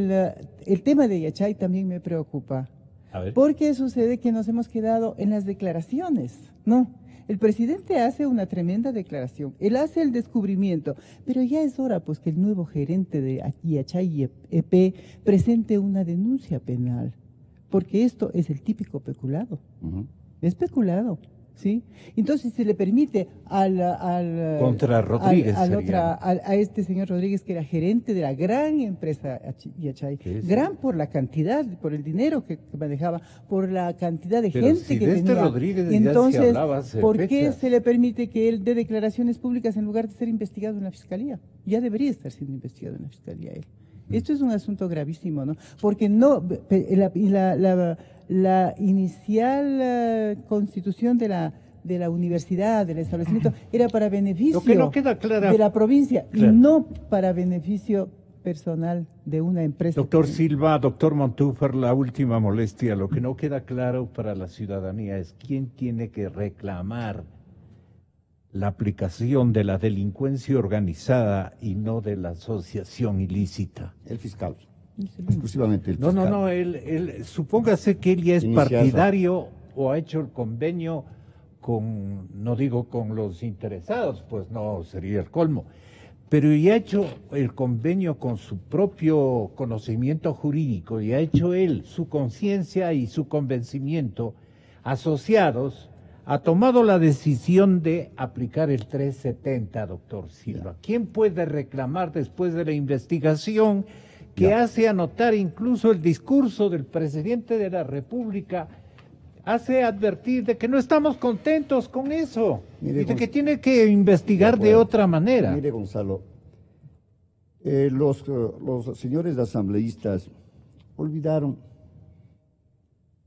el tema de Yachay también me preocupa. A ver. Porque sucede que nos hemos quedado en las declaraciones, ¿no? El presidente hace una tremenda declaración, él hace el descubrimiento, pero ya es hora pues que el nuevo gerente de Yachay EP presente una denuncia penal, porque esto es el típico peculado, es peculado, ¿sí? Entonces se le permite Contra Rodríguez a este señor Rodríguez, que era gerente de la gran empresa Yachay, gran por la cantidad, por el dinero que manejaba, por la cantidad de Pero gente si que de tenía. este Rodríguez ya se Entonces, hablaba hace ¿por qué fechas? se le permite que él dé declaraciones públicas en lugar de ser investigado en la fiscalía? Ya debería estar siendo investigado en la fiscalía él. Esto es un asunto gravísimo, ¿no? Porque no la inicial constitución de la universidad, del establecimiento, era para beneficio Lo que no queda de la provincia, claro, y no para beneficio personal de una empresa. Doctor Silva, doctor Montúfar, la última molestia. Lo que no queda claro para la ciudadanía es quién tiene que reclamar la aplicación de la delincuencia organizada y no de la asociación ilícita. El fiscal. Exclusivamente el fiscal. No, él supóngase que él ya es partidario o ha hecho el convenio con, no digo con los interesados, pues no sería el colmo, pero ya ha hecho el convenio con su propio conocimiento jurídico, y ha hecho él su conciencia y su convencimiento asociados, ha tomado la decisión de aplicar el 370, doctor Silva. ¿Quién puede reclamar después de la investigación que hace anotar incluso el discurso del presidente de la República? Hace advertir de que no estamos contentos con eso, Mire, y de que tiene que investigar de otra manera. Mire, Gonzalo, los señores asambleístas olvidaron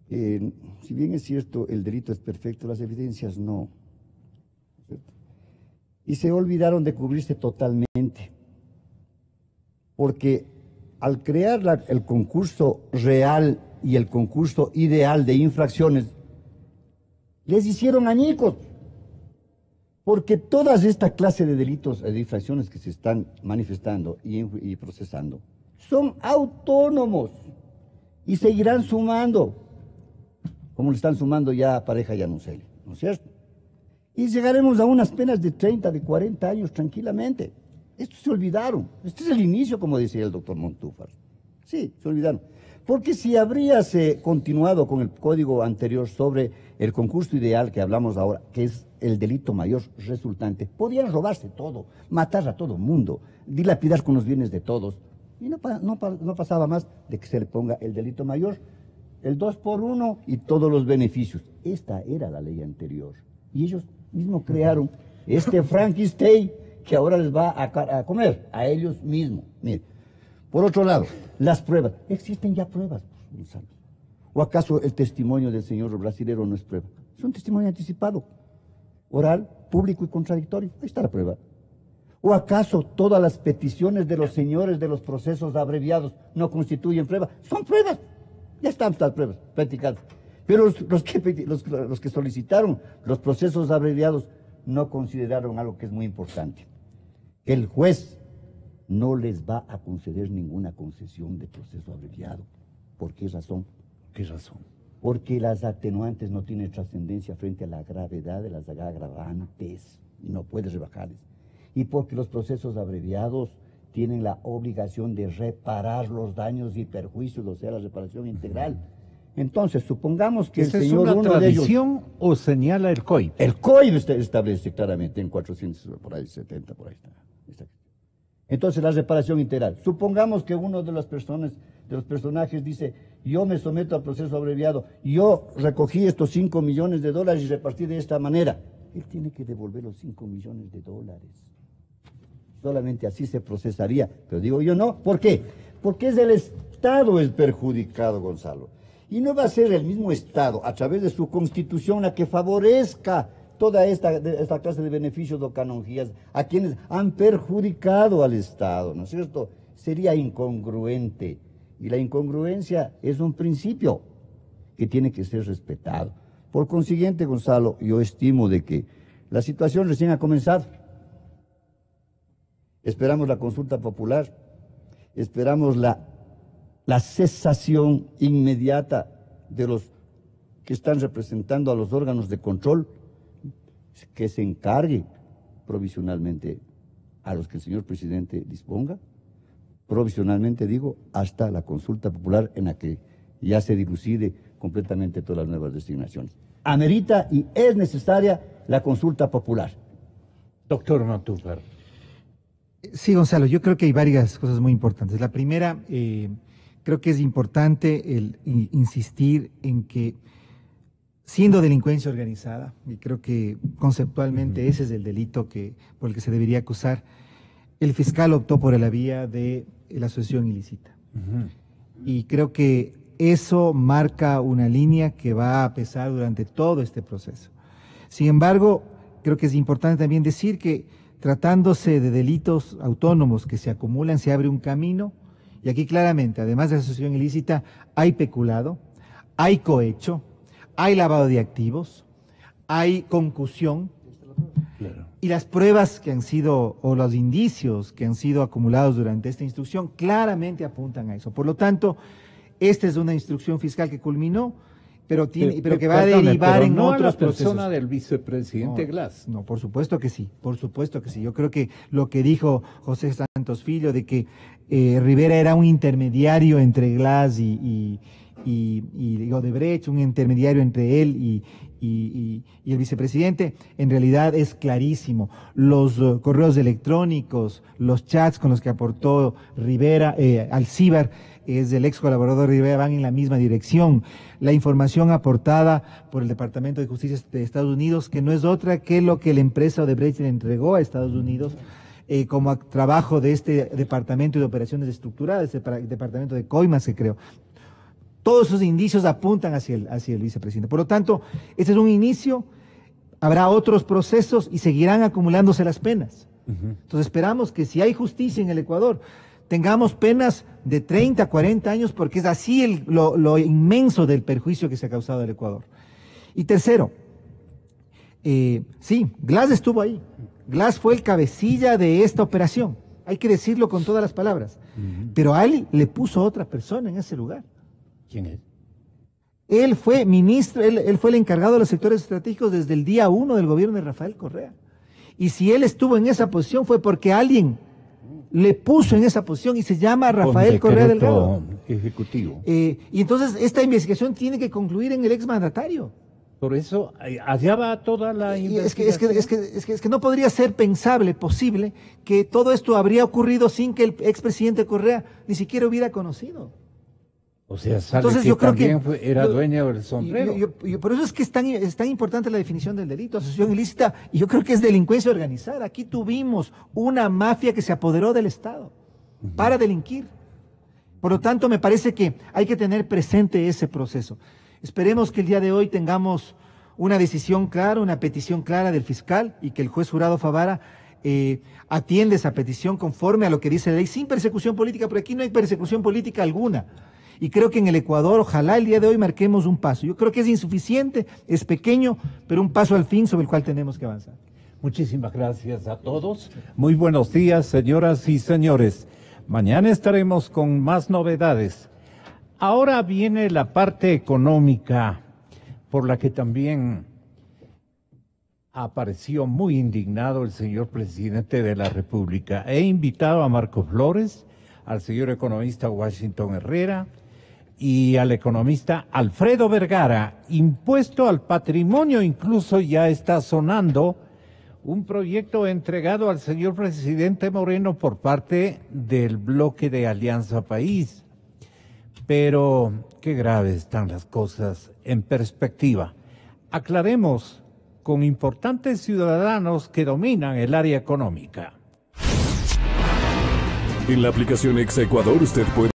que, si bien es cierto, el delito es perfecto, las evidencias no. Y se olvidaron de cubrirse totalmente, porque al crear el concurso real y el concurso ideal de infracciones, les hicieron añicos, porque toda esta clase de delitos, de infracciones que se están manifestando y procesando, son autónomos y seguirán sumando, como le están sumando ya a Pareja y a Nuseli, ¿no es cierto? Y llegaremos a unas penas de 30, de 40 años tranquilamente. Estos se olvidaron. Este es el inicio, como decía el doctor Montúfar. Sí, se olvidaron. Porque si habrías continuado con el código anterior sobre el concurso ideal que hablamos ahora, que es el delito mayor resultante, podían robarse todo, matar a todo mundo, dilapidar con los bienes de todos, y no pasaba más de que se le ponga el delito mayor, el 2x1 y todos los beneficios. Esta era la ley anterior. Y ellos mismos crearon este Frankenstein que ahora les va a comer a ellos mismos. Mire. Por otro lado, las pruebas. Existen ya pruebas, Gonzalo. ¿O acaso el testimonio del señor brasilero no es prueba? Es un testimonio anticipado, oral, público y contradictorio. Ahí está la prueba. ¿O acaso todas las peticiones de los señores de los procesos abreviados no constituyen prueba? Son pruebas. Ya están las pruebas practicadas. Pero los que solicitaron los procesos abreviados no consideraron algo que es muy importante. El juez no les va a conceder ninguna concesión de proceso abreviado. ¿Por qué razón? ¿Qué razón? Porque las atenuantes no tienen trascendencia frente a la gravedad de las agravantes y no puedes rebajarles. Y porque los procesos abreviados tienen la obligación de reparar los daños y perjuicios, o sea, la reparación integral. Entonces, supongamos que el señor ¿Es una uno de ellos... tradición o señala el COI? El COI establece claramente en 470, por ahí está. Entonces, la reparación integral. Supongamos que uno de las personas, de los personajes dice, yo me someto al proceso abreviado, yo recogí estos 5 millones de dólares y repartí de esta manera. Él tiene que devolver los 5 millones de dólares. Solamente así se procesaría. Pero digo yo no. ¿Por qué? Porque es el Estado el perjudicado, Gonzalo. Y no va a ser el mismo Estado, a través de su Constitución, la que favorezca toda esta clase de beneficios o canonjías a quienes han perjudicado al Estado, ¿no es cierto? Sería incongruente Y la incongruencia es un principio que tiene que ser respetado. Por consiguiente, Gonzalo, yo estimo de que la situación recién ha comenzado. Esperamos la consulta popular, esperamos la cesación inmediata de los que están representando a los órganos de control, que se encargue provisionalmente a los que el señor presidente disponga, provisionalmente digo, hasta la consulta popular en la que ya se dilucide completamente todas las nuevas designaciones. Amerita y es necesaria la consulta popular. Doctor Matúfar. Sí, Gonzalo, yo creo que hay varias cosas muy importantes. La primera, creo que es importante insistir en que, siendo delincuencia organizada, y creo que conceptualmente ese es el delito por el que se debería acusar, el fiscal optó por la vía de la asociación ilícita. Y creo que eso marca una línea que va a pesar durante todo este proceso. Sin embargo, creo que es importante también decir que, tratándose de delitos autónomos que se acumulan, se abre un camino, y aquí claramente, además de la asociación ilícita, hay peculado, hay cohecho, hay lavado de activos, hay concusión, y las pruebas que han sido, o los indicios que han sido acumulados durante esta instrucción, claramente apuntan a eso. Por lo tanto, esta es una instrucción fiscal que culminó, pero que va a derivar en otros procesos. ¿No a la persona del vicepresidente Glass? No, por supuesto que sí, por supuesto que sí. Yo creo que lo que dijo José Santos Filho, de que Rivera era un intermediario entre Glass y Odebrecht, un intermediario entre él y el vicepresidente, en realidad es clarísimo. Los correos electrónicos, los chats con los que aportó Rivera, Alcíbar, es el ex colaborador de Rivera, van en la misma dirección. La información aportada por el Departamento de Justicia de Estados Unidos, que no es otra que lo que la empresa Odebrecht le entregó a Estados Unidos como trabajo de este Departamento de Operaciones Estructuradas, este Departamento de Coimas, que creo. Todos esos indicios apuntan hacia el vicepresidente. Por lo tanto, este es un inicio, habrá otros procesos y seguirán acumulándose las penas. Entonces esperamos que si hay justicia en el Ecuador, tengamos penas de 30, 40 años, porque es así lo inmenso del perjuicio que se ha causado al Ecuador. Y tercero, sí, Glass estuvo ahí. Glass fue el cabecilla de esta operación. Hay que decirlo con todas las palabras. Pero a él le puso otra persona en ese lugar. ¿Quién es? Él fue ministro, él fue el encargado de los sectores estratégicos desde el día 1 del gobierno de Rafael Correa. Y si él estuvo en esa posición fue porque alguien le puso en esa posición y se llama Rafael Correa Delgado. Ejecutivo. Y entonces esta investigación tiene que concluir en el exmandatario. Por eso, allá va toda la investigación. Es que no podría ser posible, que todo esto habría ocurrido sin que el expresidente Correa ni siquiera hubiera conocido. O sea, sabe Entonces, que yo creo también que era dueño del sombrero. Por eso es que es tan importante la definición del delito, asociación ilícita, y yo creo que es delincuencia organizada. Aquí tuvimos una mafia que se apoderó del Estado para delinquir. Por lo tanto, me parece que hay que tener presente ese proceso. Esperemos que el día de hoy tengamos una decisión clara, una petición clara del fiscal, y que el juez jurado Favara atienda esa petición conforme a lo que dice la ley, sin persecución política, porque aquí no hay persecución política alguna. Y creo que en el Ecuador, ojalá el día de hoy marquemos un paso. Yo creo que es insuficiente, es pequeño, pero un paso al fin sobre el cual tenemos que avanzar. Muchísimas gracias a todos. Muy buenos días, señoras y señores. Mañana estaremos con más novedades. Ahora viene la parte económica, por la que también apareció muy indignado el señor presidente de la República. He invitado a Marco Flores, al señor economista Washington Herrera y al economista Alfredo Vergara. Impuesto al patrimonio incluso ya está sonando un proyecto entregado al señor presidente Moreno por parte del bloque de Alianza País. Pero qué graves están las cosas en perspectiva. Aclaremos con importantes ciudadanos que dominan el área económica. En la aplicación Exa Ecuador usted puede